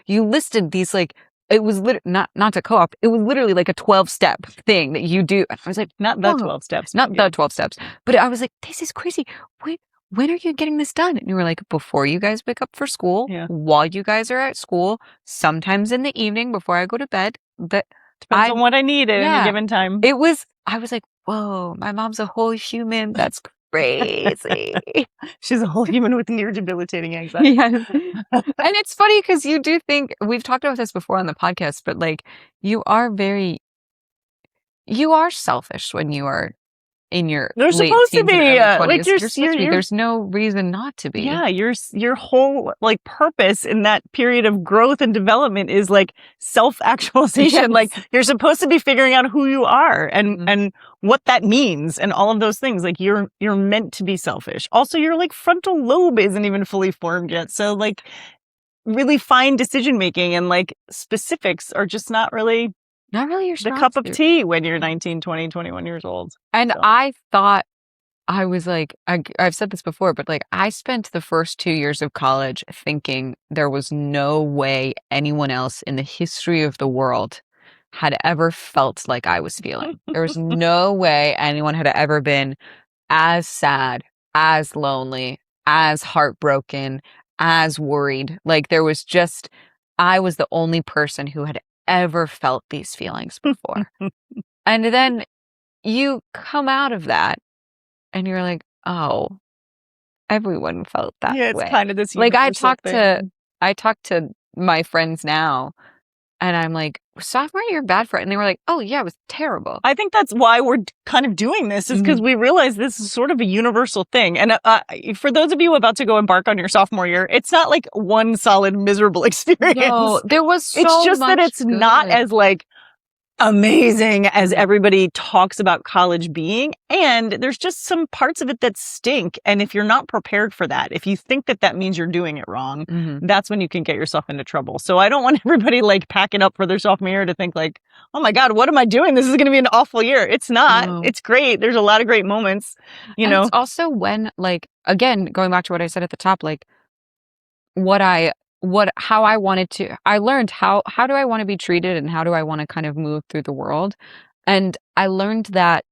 you listed these like, it was not to co-op, it was literally like a 12-step thing that you do. And I was like, not the whoa, 12 steps. not but the yeah. 12 steps, but I was like, this is crazy. Wait, when are you getting this done? And you were like, before you guys wake up for school, Yeah. while you guys are at school, sometimes in the evening before I go to bed. That Depends on what I need at any yeah, given time. I was like, whoa, my mom's a whole human. That's crazy. She's a whole human with near debilitating anxiety. Yes. And it's funny because you do think, we've talked about this before on the podcast, but like you are selfish when you are in your They're late supposed to teens and be early like 20s. You're supposed to be. you're There's no reason not to be. yeah, your whole like purpose in that period of growth and development is like self-actualization. Like Yes. you're supposed to be figuring out who you are Mhm. and what that means and all of those things. Like you're meant to be selfish. Also, your like frontal lobe isn't even fully formed yet. So like really fine decision making and like specifics are just not really Not really your the strong cup of suit. tea when you're 19, 20, 21 years old. And So. I thought, I was like, I've said this before, but like I spent the first 2 years of college thinking there was no way anyone else in the history of the world had ever felt like I was feeling. There was no way anyone had ever been as sad, as lonely, as heartbroken, as worried. Like there was just, I was the only person who had ever felt these feelings before. And then you come out of that and you're like, oh, everyone felt that Yeah, it's way. kind of this Like universal thing. I talk to my friends now and I'm like, sophomore year bad for it. And they were like, oh yeah, it was terrible. I think that's why we're kind of doing this is because we realize this is sort of a universal thing. And for those of you about to go embark on your sophomore year, it's not like one solid miserable experience. No, there was so it's just that much it's not good. as like amazing as everybody talks about college being. And there's just some parts of it that stink. And if you're not prepared for that, if you think that that means you're doing it wrong, that's when you can get yourself into trouble. So I don't want everybody like packing up for their sophomore year to think like, oh my God, what am I doing? This is going to be an awful year. It's not. No. It's great. There's a lot of great moments, And it's also when, like, again, going back to what I said at the top, like how I wanted to, I learned how do I want to be treated and how do I want to kind of move through the world. And I learned that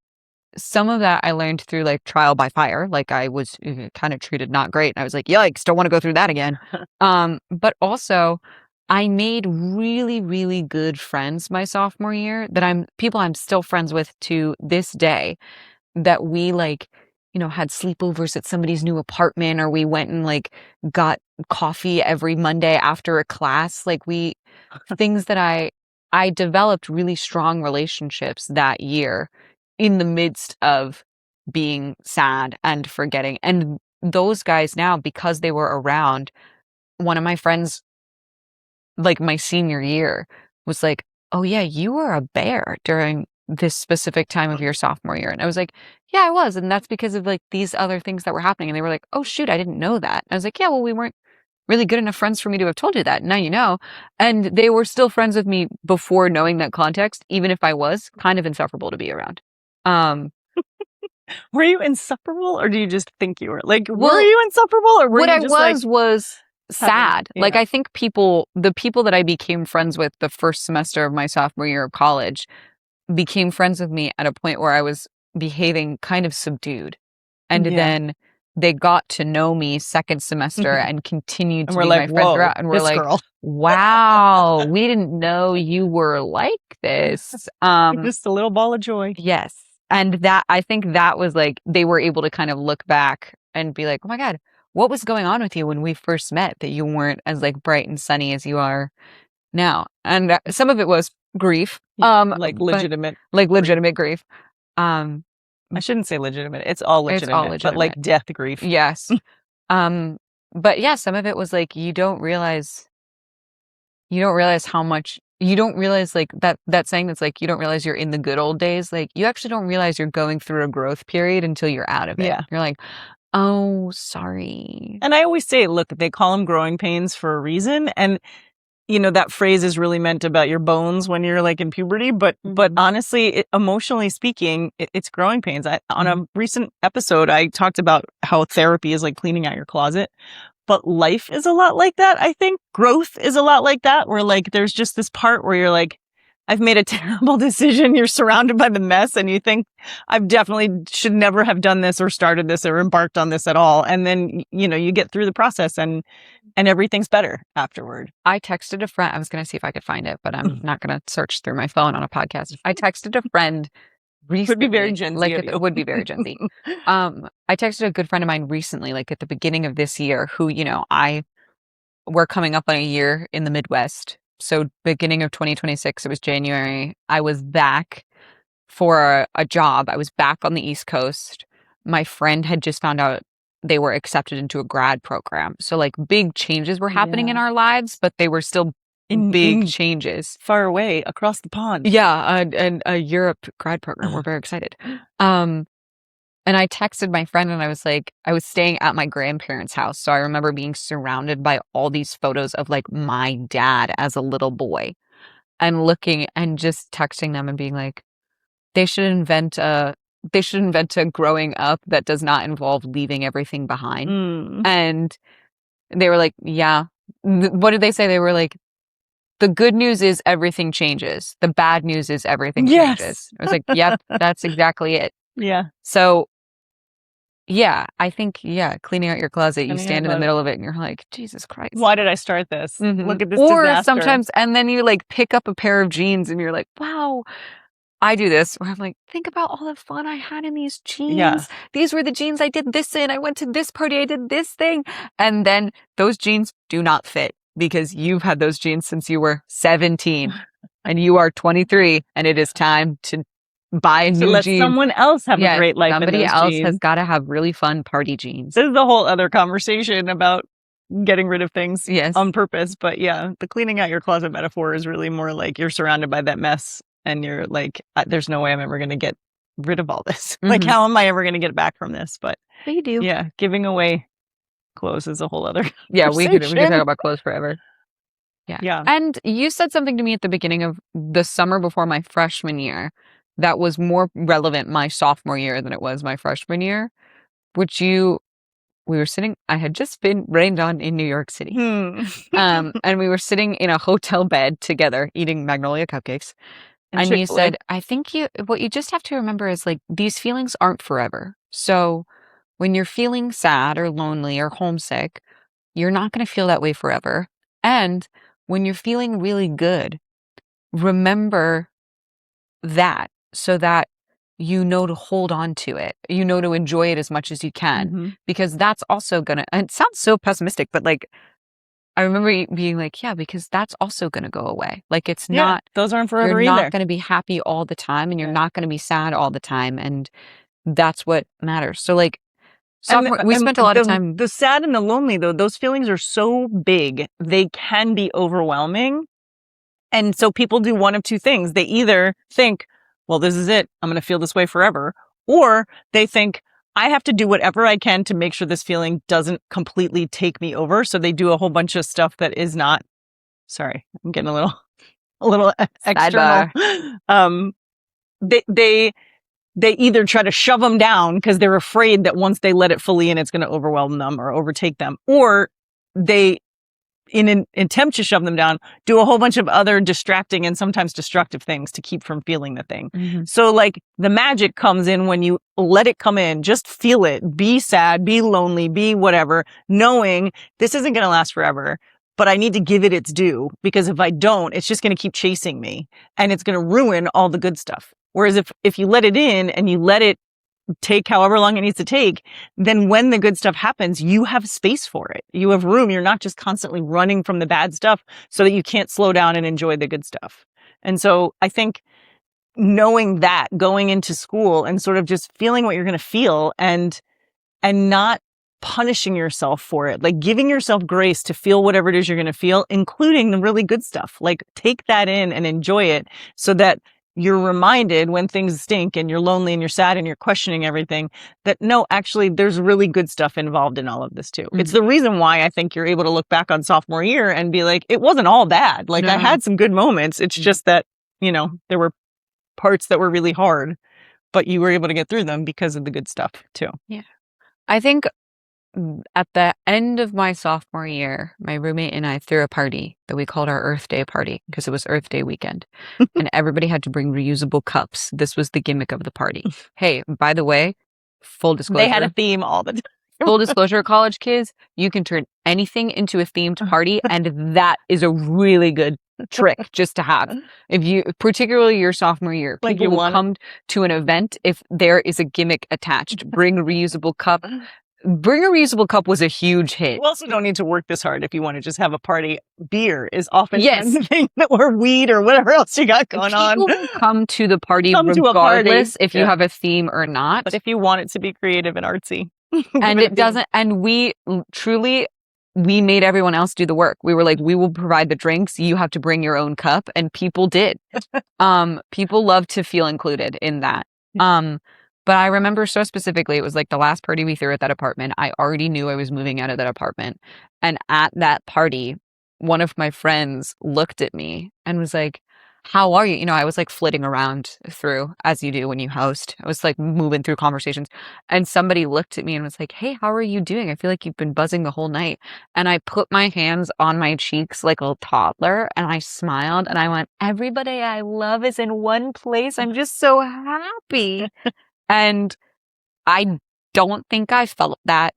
some of that I learned through like trial by fire. Like I was kind of treated not great. And I was like, yikes, don't want to go through that again. But also I made really, really good friends my sophomore year that I'm still friends with to this day, that we like, had sleepovers at somebody's new apartment, or we went and like got coffee every Monday after a class. Like things that I developed really strong relationships that year in the midst of being sad and forgetting. And those guys now, because they were around, one of my friends, like my senior year, was like, oh yeah, you were a bear during this specific time of your sophomore year. And I was like, yeah, I was. And that's because of like these other things that were happening. And they were like, oh shoot, I didn't know that. And I was like, yeah, well, we weren't really good enough friends for me to have told you that. Now you know. And they were still friends with me before knowing that context, even if I was kind of insufferable to be around. Were you insufferable or do you just think you were? Like, Well, were you insufferable or were what you I just was sad. yeah. Like I think the people that I became friends with the first semester of my sophomore year of college became friends with me at a point where I was behaving kind of subdued. And then they got to know me second semester and continued to we're be like, my friend whoa, throughout. And we're this like, girl. wow, we didn't know you were like this. Just a little ball of joy. Yes. And that, I think that was like, they were able to kind of look back and be like, oh my God, what was going on with you when we first met that you weren't as like bright and sunny as you are now? And some of it was grief. Like legitimate. Like legitimate grief. I shouldn't say legitimate. It's all legitimate. But like death grief. Yes. But yeah, some of it was like you don't realize how much you don't realize like that saying that's like you don't realize you're in the good old days. Like you actually don't realize you're going through a growth period until you're out of it. Yeah. You're like, oh, sorry. And I always say, look, they call them growing pains for a reason. And that phrase is really meant about your bones when you're like in puberty. But honestly, emotionally speaking, it's growing pains. On a recent episode, I talked about how therapy is like cleaning out your closet. But life is a lot like that, I think. Growth is a lot like that, where like there's just this part where you're like, I've made a terrible decision. You're surrounded by the mess and you think I've definitely should never have done this or started this or embarked on this at all. And then, you get through the process and everything's better afterward. I texted a friend. I was going to see if I could find it, but I'm not going to search through my phone on a podcast. I texted a friend recently. Could be very Gen Z. It would be very Gen Z. I texted a good friend of mine recently, like at the beginning of this year, who, we're coming up on a year in the Midwest. So beginning of 2026, it was January. I was back for a job. I was back on the East Coast. My friend had just found out they were accepted into a grad program. So like big changes were happening in our lives, but they were still big changes. Far away across the pond. Yeah, a Europe grad program. We're very excited. And I texted my friend and I was like, I was staying at my grandparents' house. So I remember being surrounded by all these photos of like my dad as a little boy and looking and just texting them and being like, they should invent a growing up that does not involve leaving everything behind. And they were like, yeah. What did they say? They were like, the good news is everything changes. The bad news is everything changes. I was like, yep, that's exactly it. Yeah. So yeah, I think, cleaning out your closet, you stand in the middle of it and you're like, Jesus Christ. Why did I start this? Look at this Or disaster. sometimes, and then you like pick up a pair of jeans and you're like, wow, I do this where I'm like, think about all the fun I had in these jeans. Yeah. These were the jeans I did this in. I went to this party. I did this thing. And then those jeans do not fit because you've had those jeans since you were 17 and you are 23 and it is time to buy a new jeans. Someone else have a great life. Somebody else has got to have really fun party jeans. This is a whole other conversation about getting rid of things on purpose. But yeah, the cleaning out your closet metaphor is really more like you're surrounded by that mess and you're like, there's no way I'm ever going to get rid of all this. Like, how am I ever going to get back from this? But you do. Yeah, giving away clothes is a whole other Yeah, we could talk about clothes forever. Yeah. And you said something to me at the beginning of the summer before my freshman year that was more relevant my sophomore year than it was my freshman year, which I had just been rained on in New York City. And we were sitting in a hotel bed together eating Magnolia cupcakes. And you said, I think what you just have to remember is like, these feelings aren't forever. So when you're feeling sad or lonely or homesick, you're not going to feel that way forever. And when you're feeling really good, remember that so that you know to hold on to it, you know to enjoy it as much as you can, because that's also gonna, and it sounds so pessimistic, but like, I remember being like, yeah, because that's also gonna go away. Like it's not, those aren't forever you're either. not gonna be happy all the time and you're not gonna be sad all the time. And that's what matters. So like, we spent a lot of time. The sad and the lonely though, those feelings are so big, they can be overwhelming. And so people do one of two things. They either think, well, this is it. I'm going to feel this way forever. Or they think, I have to do whatever I can to make sure this feeling doesn't completely take me over. So they do a whole bunch of stuff that is not, sorry, I'm getting a little external. They either try to shove them down because they're afraid that once they let it fully in, it's going to overwhelm them or overtake them. Or they, in an attempt to shove them down, do a whole bunch of other distracting and sometimes destructive things to keep from feeling the thing. So like the magic comes in when you let it come in, just feel it, be sad, be lonely, be whatever, knowing this isn't going to last forever, but I need to give it its due because if I don't, it's just going to keep chasing me and it's going to ruin all the good stuff. Whereas if you let it in and you let it take however long it needs to take, then when the good stuff happens, you have space for it. You have room. You're not just constantly running from the bad stuff so that you can't slow down and enjoy the good stuff. And so I think knowing that going into school and sort of just feeling what you're going to feel and not punishing yourself for it, like giving yourself grace to feel whatever it is you're going to feel, including the really good stuff. Like take that in and enjoy it so that you're reminded when things stink and you're lonely and you're sad and you're questioning everything that no, actually there's really good stuff involved in all of this too. Mm-hmm. It's the reason why I think you're able to look back on sophomore year and be like, it wasn't all bad. Like I had some good moments. It's just that, there were parts that were really hard, but you were able to get through them because of the good stuff too. Yeah. I think at the end of my sophomore year, my roommate and I threw a party that we called our Earth Day party because it was Earth Day weekend. And everybody had to bring reusable cups. This was the gimmick of the party. Hey, by the way, full disclosure. They had a theme all the time. Full disclosure, college kids, you can turn anything into a themed party, and that is a really good trick just to have. If you, particularly your sophomore year, like people will come to an event if there is a gimmick attached. Bring a reusable cup. Bring a reusable cup was a huge hit. You also don't need to work this hard if you want to just have a party. Beer is often the thing, or weed or whatever else you got going on. People come to the party regardless if you have a theme or not. But if you want it to be creative and artsy. And it doesn't, and we made everyone else do the work. We were like, we will provide the drinks. You have to bring your own cup. And people did. People love to feel included in that. But I remember so specifically, it was like the last party we threw at that apartment. I already knew I was moving out of that apartment. And at that party, one of my friends looked at me and was like, how are you? I was like flitting around through, as you do when you host. I was like moving through conversations. And somebody looked at me and was like, hey, how are you doing? I feel like you've been buzzing the whole night. And I put my hands on my cheeks like a toddler and I smiled and I went, everybody I love is in one place. I'm just so happy. And I don't think I felt that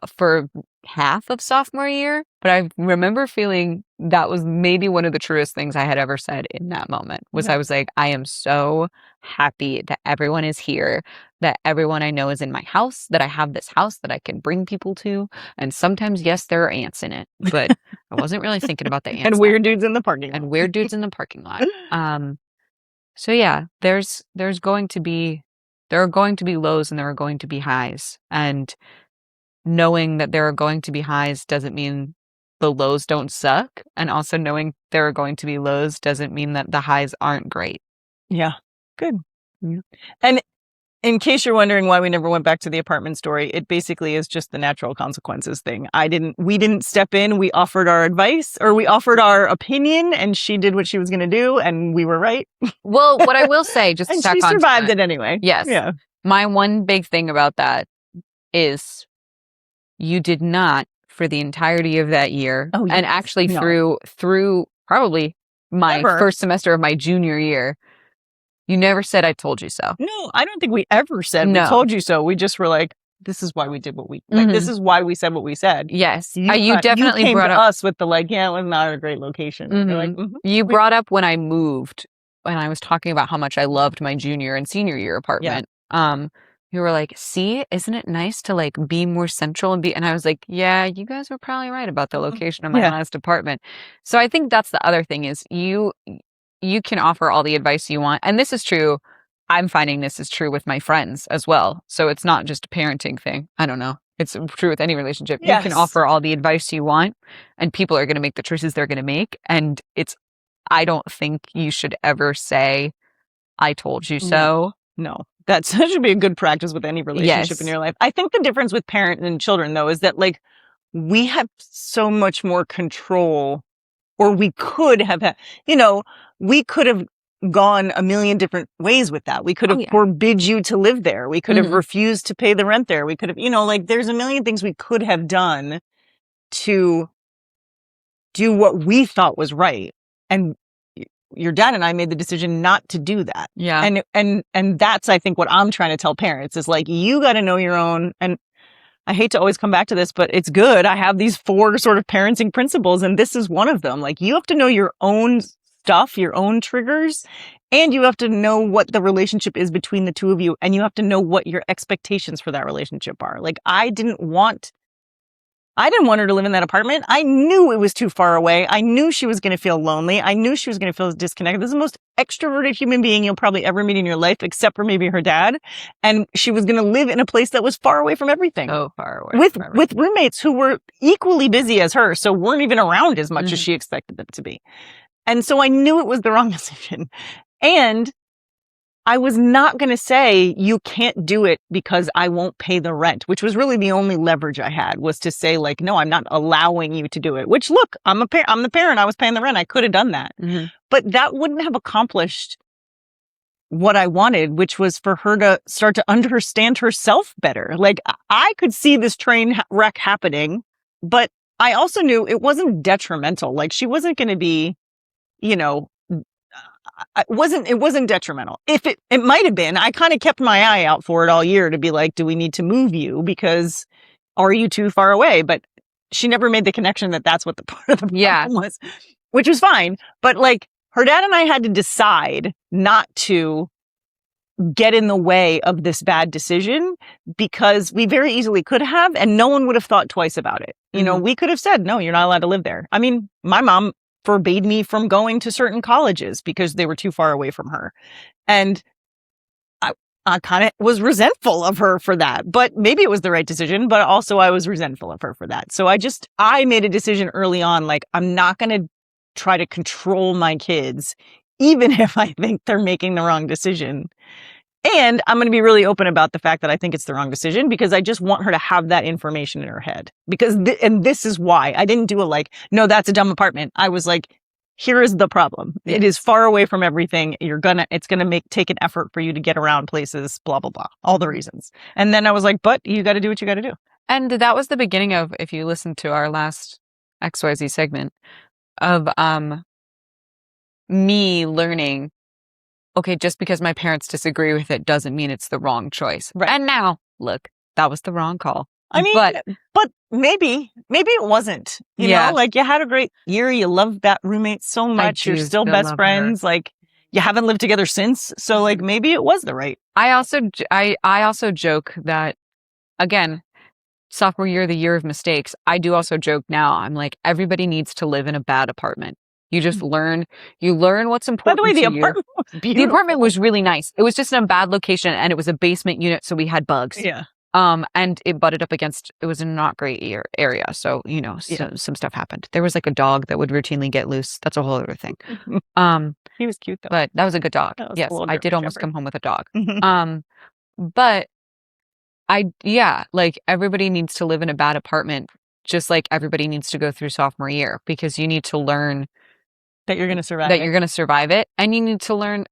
for half of sophomore year, but I remember feeling that was maybe one of the truest things I had ever said in that moment was I was like, I am so happy that everyone is here, that everyone I know is in my house, that I have this house that I can bring people to. And sometimes, yes, there are ants in it, but I wasn't really thinking about the ants. And weird dudes in the parking lot. And weird dudes in the parking lot. So yeah, there are going to be lows and there are going to be highs. And knowing that there are going to be highs doesn't mean the lows don't suck. And also knowing there are going to be lows doesn't mean that the highs aren't great. Yeah. Good. Yeah. And in case you're wondering why we never went back to the apartment story, it basically is just the natural consequences thing. We didn't step in. We offered our advice or we offered our opinion and she did what she was going to do and we were right. Well, what I will say, just and to she survived it anyway. Yes. Yeah. My one big thing about that is you did not for the entirety of that year. Oh, yes. And actually through probably my first semester of my junior year, you never said, I told you so. No, I don't think we ever said we told you so. We just were like, this is why we did what we, this is why we said what we said. Yes. You definitely came brought to up us with the yeah, it was not a great location. Mm-hmm. Like, you brought up when I moved, when I was talking about how much I loved my junior and senior year apartment. Yeah. You were like, see, isn't it nice to like be more central and I was like, yeah, you guys were probably right about the location of my last apartment. So I think that's the other thing is you can offer all the advice you want. And this is true. I'm finding this is true with my friends as well. So it's not just a parenting thing. I don't know. It's true with any relationship. Yes. You can offer all the advice you want and people are going to make the choices they're going to make. And I don't think you should ever say, I told you so. No. That should be a good practice with any relationship in your life. I think the difference with parent and children, though, is that like we have so much more control, or we could have had, we could have gone a million different ways with that. We could have forbid you to live there. We could have refused to pay the rent there. We could have, there's a million things we could have done to do what we thought was right. And your dad and I made the decision not to do that. Yeah. And that's, I think, what I'm trying to tell parents is like, you got to know your own. And I hate to always come back to this, but it's good. I have these 4 sort of parenting principles, and this is one of them. Like, you have to know your own stuff, your own triggers, and you have to know what the relationship is between the two of you. And you have to know what your expectations for that relationship are. Like, I didn't want I didn't want her to live in that apartment. I knew it was too far away. I knew she was going to feel lonely. I knew she was going to feel disconnected. This is the most extroverted human being you'll probably ever meet in your life, except for maybe her dad. And she was going to live in a place that was far away from everything. So far away. With roommates who were equally busy as her, so weren't even around as much as she expected them to be. And so I knew it was the wrong decision. And I was not going to say, you can't do it because I won't pay the rent, which was really the only leverage I had, was to say like, no, I'm not allowing you to do it, which look, I'm the parent. I was paying the rent. I could have done that, but that wouldn't have accomplished what I wanted, which was for her to start to understand herself better. Like I could see this train wreck happening, but I also knew it wasn't detrimental. Like she wasn't going to be, you know, it wasn't detrimental. If it might have been, I kind of kept my eye out for it all year to be like, do we need to move you? Because are you too far away? But she never made the connection that that's what the part of the problem was, which was fine. But like her dad and I had to decide not to get in the way of this bad decision, because we very easily could have, and no one would have thought twice about it. You know, we could have said, no, you're not allowed to live there. I mean, my mom forbade me from going to certain colleges because they were too far away from her. And I kind of was resentful of her for that, but maybe it was the right decision, but also I was resentful of her for that. So I made a decision early on, like, I'm not going to try to control my kids, even if I think they're making the wrong decision. And I'm going to be really open about the fact that I think it's the wrong decision, because I just want her to have that information in her head. Because, and this is why I didn't do no, that's a dumb apartment. I was like, here is the problem. Yes. It is far away from everything. It's going to take an effort for you to get around places, blah, blah, blah, all the reasons. And then I was like, but you got to do what you got to do. And that was the beginning of, if you listen to our last XYZ segment, of me learning, okay, just because my parents disagree with it doesn't mean it's the wrong choice. Right. And now, look, that was the wrong call. I mean, but maybe it wasn't. You know, like you had a great year. You loved that roommate so much. You're still best friends. Her. Like you haven't lived together since. So like maybe it was the right. I also joke that, again, sophomore year, the year of mistakes. I do also joke now. I'm like, everybody needs to live in a bad apartment. You just learn what's important. By the way, the apartment was beautiful. The apartment was really nice. It was just in a bad location, and it was a basement unit, so we had bugs. Yeah. And it butted up against, it was a not great area. So, you know, some stuff happened. There was like a dog that would routinely get loose. That's a whole other thing. He was cute though. But that was a good dog. Yes. I did almost come home with a dog. But like everybody needs to live in a bad apartment, just like everybody needs to go through sophomore year, because you need to learn that you're going to survive You're going to survive it. And you need to learn,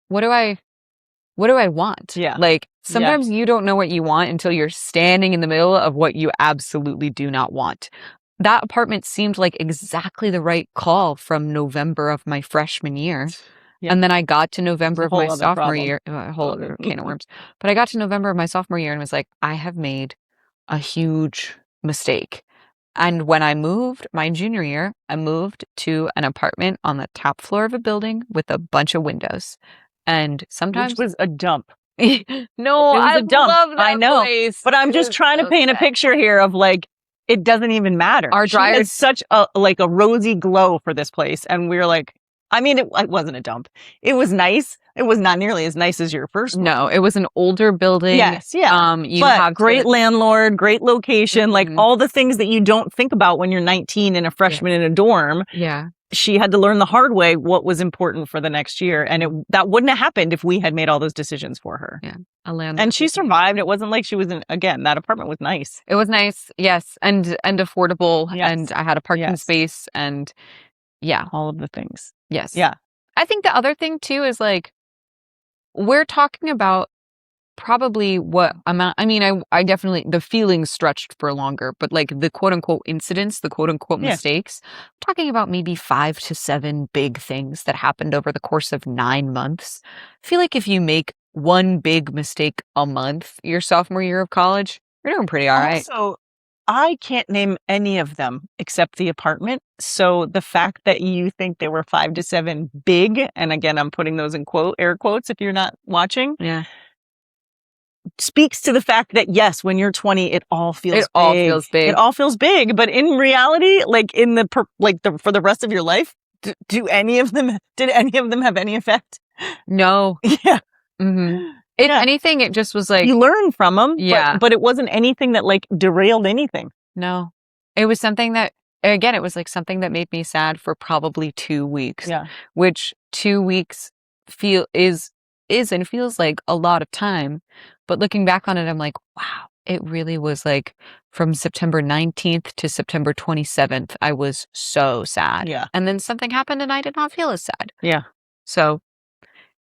what do I want? Yeah. Like sometimes you don't know what you want until you're standing in the middle of what you absolutely do not want. That apartment seemed like exactly the right call from November of my freshman year. Yeah. And then I got to November of my sophomore year, a whole other can of worms. But I got to November of my sophomore year and was like, I have made a huge mistake. And when I moved my junior year, I moved to an apartment on the top floor of a building with a bunch of windows. And sometimes... Which was a dump. No, I love that I know. place. But I'm just trying to paint a picture here of like, it doesn't even matter. Our dryer had such a rosy glow for this place. And we were like, I mean, it wasn't a dump. It was nice. It was not nearly as nice as your first one. No, it was an older building. Yes, yeah. You have great landlord, great location, like all the things that you don't think about when you're 19 and a freshman in a dorm. Yeah. She had to learn the hard way what was important for the next year. And that wouldn't have happened if we had made all those decisions for her. Yeah. A landlord. And she survived. It wasn't like she was again, that apartment was nice. It was nice. Yes. And affordable. Yes. And I had a parking space and all of the things. Yes. Yeah. I think the other thing too is like, we're talking about probably what amount, I mean, I definitely, the feelings stretched for longer, but like the quote unquote incidents, the quote unquote mistakes, I'm talking about maybe 5 to 7 big things that happened over the course of 9 months. I feel like if you make one big mistake a month your sophomore year of college, you're doing pretty all right. So I can't name any of them except the apartment. So the fact that you think there were 5 to 7 big, and again, I'm putting those in air quotes if you're not watching. Yeah. speaks to the fact that yes, when you're 20, it all feels big. all feels big. It all feels big. But in reality, like for the rest of your life, did any of them have any effect? No. Yeah. Mm-hmm. If anything, it just was like you learn from them. Yeah. But it wasn't anything that like derailed anything. No. It was something that, again, it was like something that made me sad for probably 2 weeks. Yeah. Which 2 weeks is and feels like a lot of time. But looking back on it, I'm like, wow, it really was like from September 19th to September 27th, I was so sad. Yeah. And then something happened and I did not feel as sad. Yeah. So.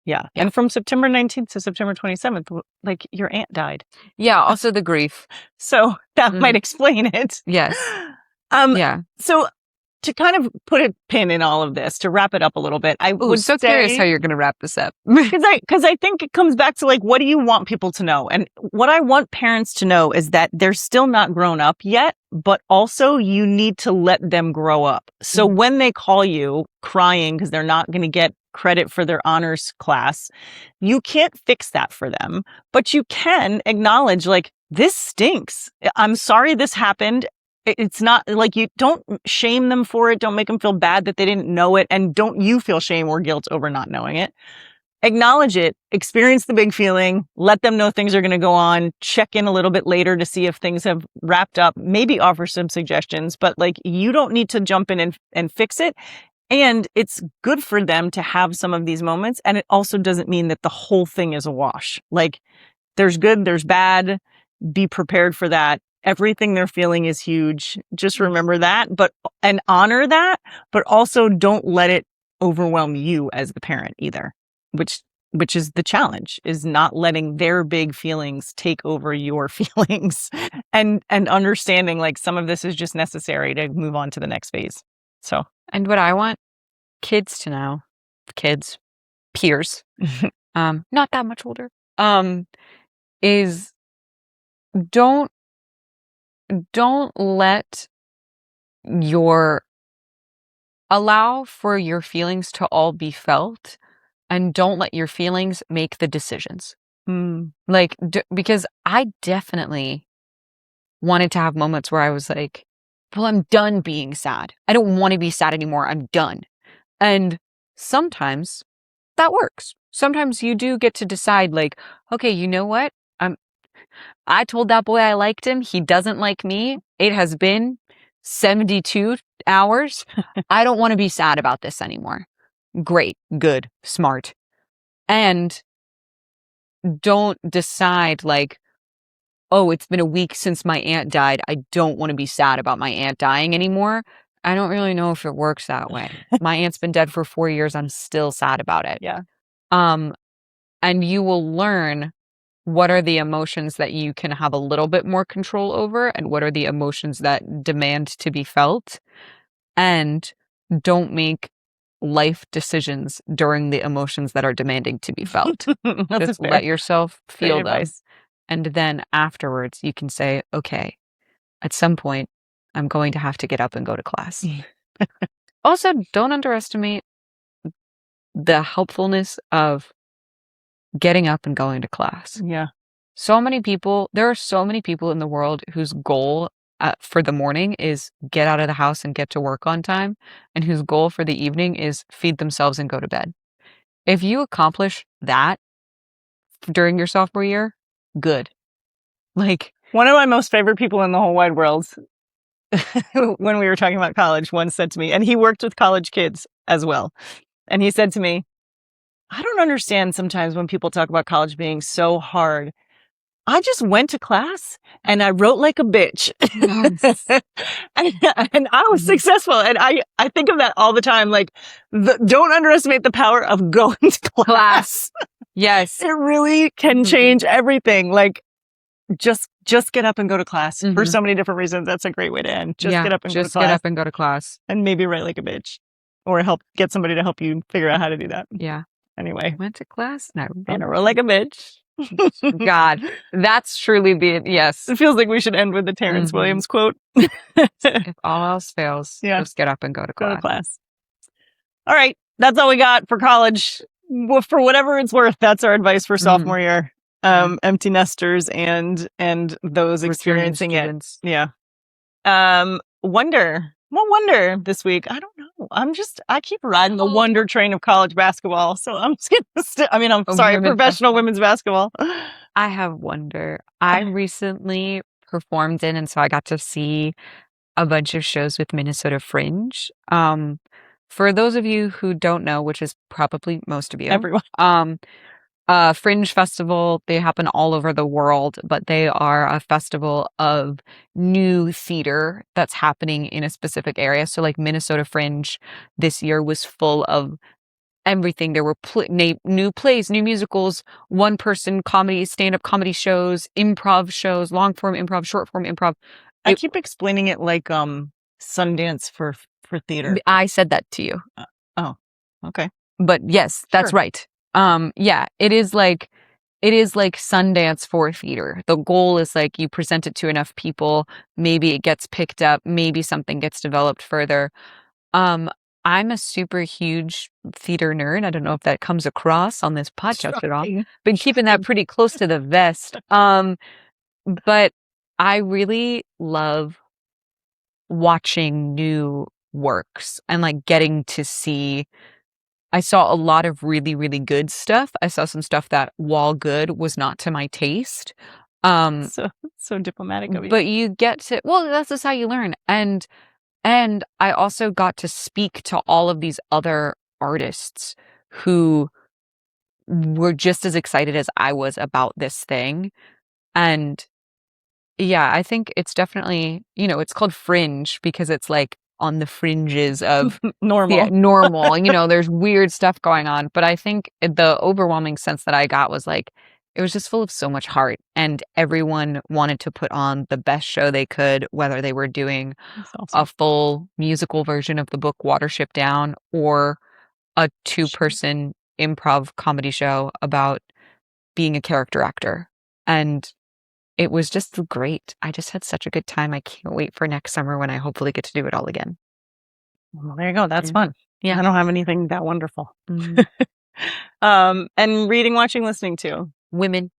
Yeah. And from September 19th to September 27th, like your aunt died. Yeah. Also the grief. So that might explain it. Yes. Yeah. So to kind of put a pin in all of this, to wrap it up a little bit, I was so curious how you're going to wrap this up. Because I think it comes back to like, what do you want people to know? And what I want parents to know is that they're still not grown up yet, but also you need to let them grow up. So when they call you crying because they're not going to get credit for their honors class, you can't fix that for them, but you can acknowledge like, this stinks. I'm sorry this happened. It's not like you don't shame them for it. Don't make them feel bad that they didn't know it. And don't you feel shame or guilt over not knowing it. Acknowledge it, experience the big feeling, let them know things are going to go on, check in a little bit later to see if things have wrapped up, maybe offer some suggestions, but like you don't need to jump in and fix it. And it's good for them to have some of these moments. And it also doesn't mean that the whole thing is a wash. Like there's good, there's bad. Be prepared for that. Everything they're feeling is huge. Just remember that, and honor that, but also don't let it overwhelm you as the parent either, which is the challenge, is not letting their big feelings take over your feelings and understanding like some of this is just necessary to move on to the next phase. So, and what I want kids to know, peers, not that much older, is don't let allow for your feelings to all be felt, and don't let your feelings make the decisions. Like, because I definitely wanted to have moments where I was like, well, I'm done being sad. I don't want to be sad anymore. I'm done. And sometimes that works. Sometimes you do get to decide like, okay, you know what? I told that boy I liked him. He doesn't like me. It has been 72 hours. I don't want to be sad about this anymore. Great, good, smart. And don't decide like, oh, it's been a week since my aunt died. I don't want to be sad about my aunt dying anymore. I don't really know if it works that way. My aunt's been dead for 4 years. I'm still sad about it. Yeah. And you will learn what are the emotions that you can have a little bit more control over, and what are the emotions that demand to be felt. And don't make life decisions during the emotions that are demanding to be felt. Just let yourself feel them. And then afterwards you can say, okay, at some point I'm going to have to get up and go to class. Also, don't underestimate the helpfulness of getting up and going to class. Yeah. There are so many people in the world whose goal for the morning is get out of the house and get to work on time, and whose goal for the evening is feed themselves and go to bed. If you accomplish that during your sophomore year, good. Like, one of my most favorite people in the whole wide world, when we were talking about college, once said to me, and he worked with college kids as well, and he said to me, I don't understand sometimes when people talk about college being so hard. I just went to class and I wrote like a bitch. Yes. and I was successful. And I think of that all the time. Like, don't underestimate the power of going to class. Yes. It really can change everything. Like, just get up and go to class for so many different reasons. That's a great way to end. Just get up and go to class. Get up and go to class. And maybe write like a bitch, or get somebody to help you figure out how to do that. Yeah. Anyway. Went to class and I wrote like a bitch. God, that's truly yes. It feels like we should end with the Terrence Williams quote. If all else fails, just get up and go to class. All right. That's all we got for college. For whatever it's worth, that's our advice for sophomore year. empty nesters and those experiencing it. Students. Yeah. Wonder. What wonder this week? I don't know. I keep riding the wonder train of college basketball. So I'm just gonna I'm sorry, professional women's basketball. I have wonder. I recently performed in, and so I got to see a bunch of shows with Minnesota Fringe. For those of you who don't know, which is probably most of you, Everyone. Fringe Festival, they happen all over the world, but they are a festival of new theater that's happening in a specific area. So like Minnesota Fringe this year was full of everything. There were new plays, new musicals, one-person comedy, stand-up comedy shows, improv shows, long-form improv, short-form improv. I keep explaining it like Sundance for theater. I said that to you. Oh, okay. But yes, that's right. Yeah, it is like Sundance for theater. The goal is like you present it to enough people, maybe it gets picked up, maybe something gets developed further. I'm a super huge theater nerd. I don't know if that comes across on this podcast at all. Been keeping that pretty close to the vest. But I really love watching new works and like getting to see. I saw a lot of really, really good stuff. I saw some stuff that, while good, was not to my taste. So diplomatic of you. But you get to, well, that's just how you learn. And I also got to speak to all of these other artists who were just as excited as I was about this thing. And yeah, I think it's definitely, it's called Fringe because it's like on the fringes of normal. Yeah, normal. There's weird stuff going on. But I think the overwhelming sense that I got was like, it was just full of so much heart, and everyone wanted to put on the best show they could, whether they were doing a full musical version of the book Watership Down or a 2-person improv comedy show about being a character actor. And it was just great. I just had such a good time. I can't wait for next summer when I hopefully get to do it all again. Well, there you go. That's fun. Yeah. I don't have anything that wonderful. And reading, watching, listening to women.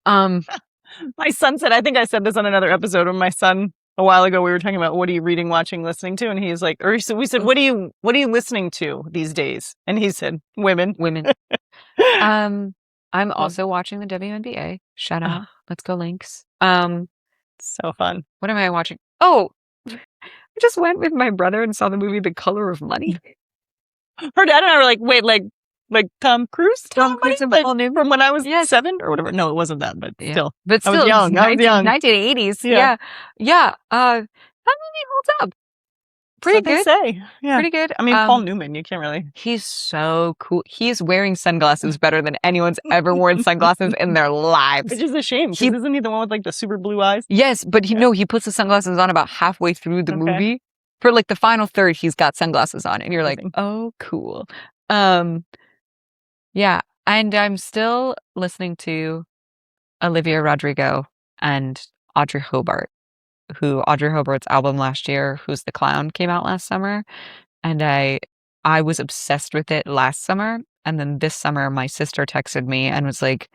My son said, I think I said this on another episode of my son a while ago. We were talking about what are you reading, watching, listening to, and he's like, we said, what are you listening to these days? And he said, women. I'm also watching the WNBA. Shout out. Let's go Lynx. So fun. What am I watching? Oh, I just went with my brother and saw the movie The Color of Money. Her dad and I were like, wait, like Tom Cruise? Tom Cruise and Paul Newman? From when I was 7 or whatever. No, it wasn't that, but still. But still, I was young. 1980s. Yeah. That movie holds up. Pretty good. They say. Yeah. Pretty good. I mean, Paul Newman, you can't really. He's so cool. He's wearing sunglasses better than anyone's ever worn sunglasses in their lives. Which is a shame, because isn't he the one with like the super blue eyes? Yes, but he puts the sunglasses on about halfway through the movie. For like the final third, he's got sunglasses on, and you're like, oh, cool. Yeah, and I'm still listening to Olivia Rodrigo and Audrey Hobart, Audrey Hobart's album last year, Who's the Clown, came out last summer. And I was obsessed with it last summer. And then this summer, my sister texted me and was like,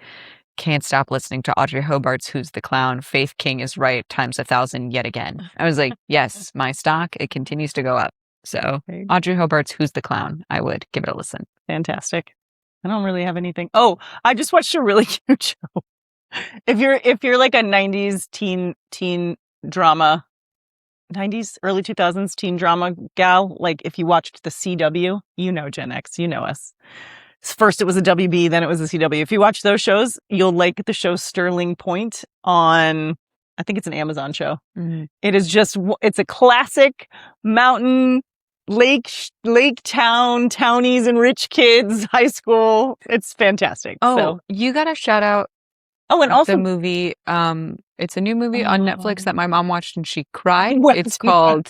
can't stop listening to Audrey Hobart's Who's the Clown. Faith King is right times 1,000 yet again. I was like, yes, my stock, it continues to go up. So Audrey Hobart's Who's the Clown, I would give it a listen. Fantastic. I don't really have anything. Oh, I just watched a really cute show. If you're like a 90s teen drama, 90s, early 2000s teen drama gal, like if you watched the CW, Gen X, us. First it was a WB, then it was a CW. If you watch those shows, you'll like the show Sterling Point on, I think it's an Amazon show. Mm-hmm. It is it's a classic mountain, lake town, townies and rich kids, high school. It's fantastic. Oh, you got to shout out. Oh, and also the movie, it's a new movie on Netflix that my mom watched and she cried. It's called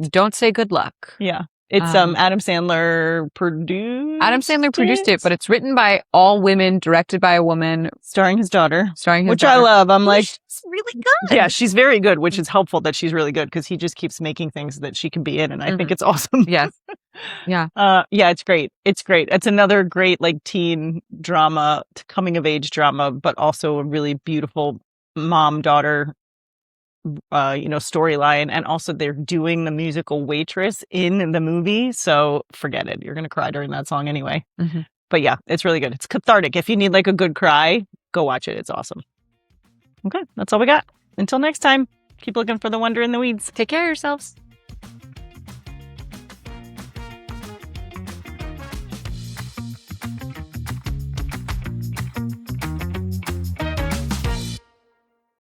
Don't Say Good Luck. Yeah. It's Adam Sandler produced. Adam Sandler produced it, but it's written by all women, directed by a woman, starring his daughter. Which I love. I'm like, she's really good. Yeah, she's very good, which is helpful that she's really good because he just keeps making things that she can be in, and I think it's awesome. Yes. Yeah. Yeah, it's great. It's great. It's another great like teen drama, coming of age drama, but also a really beautiful mom-daughter storyline. And also they're doing the musical Waitress in the movie, so forget it. You're gonna cry during that song anyway. Mhm. But yeah, it's really good. It's cathartic. If you need like a good cry, go watch it. It's awesome. Okay, that's all we got. Until next time, keep looking for the wonder in the weeds. Take care of yourselves.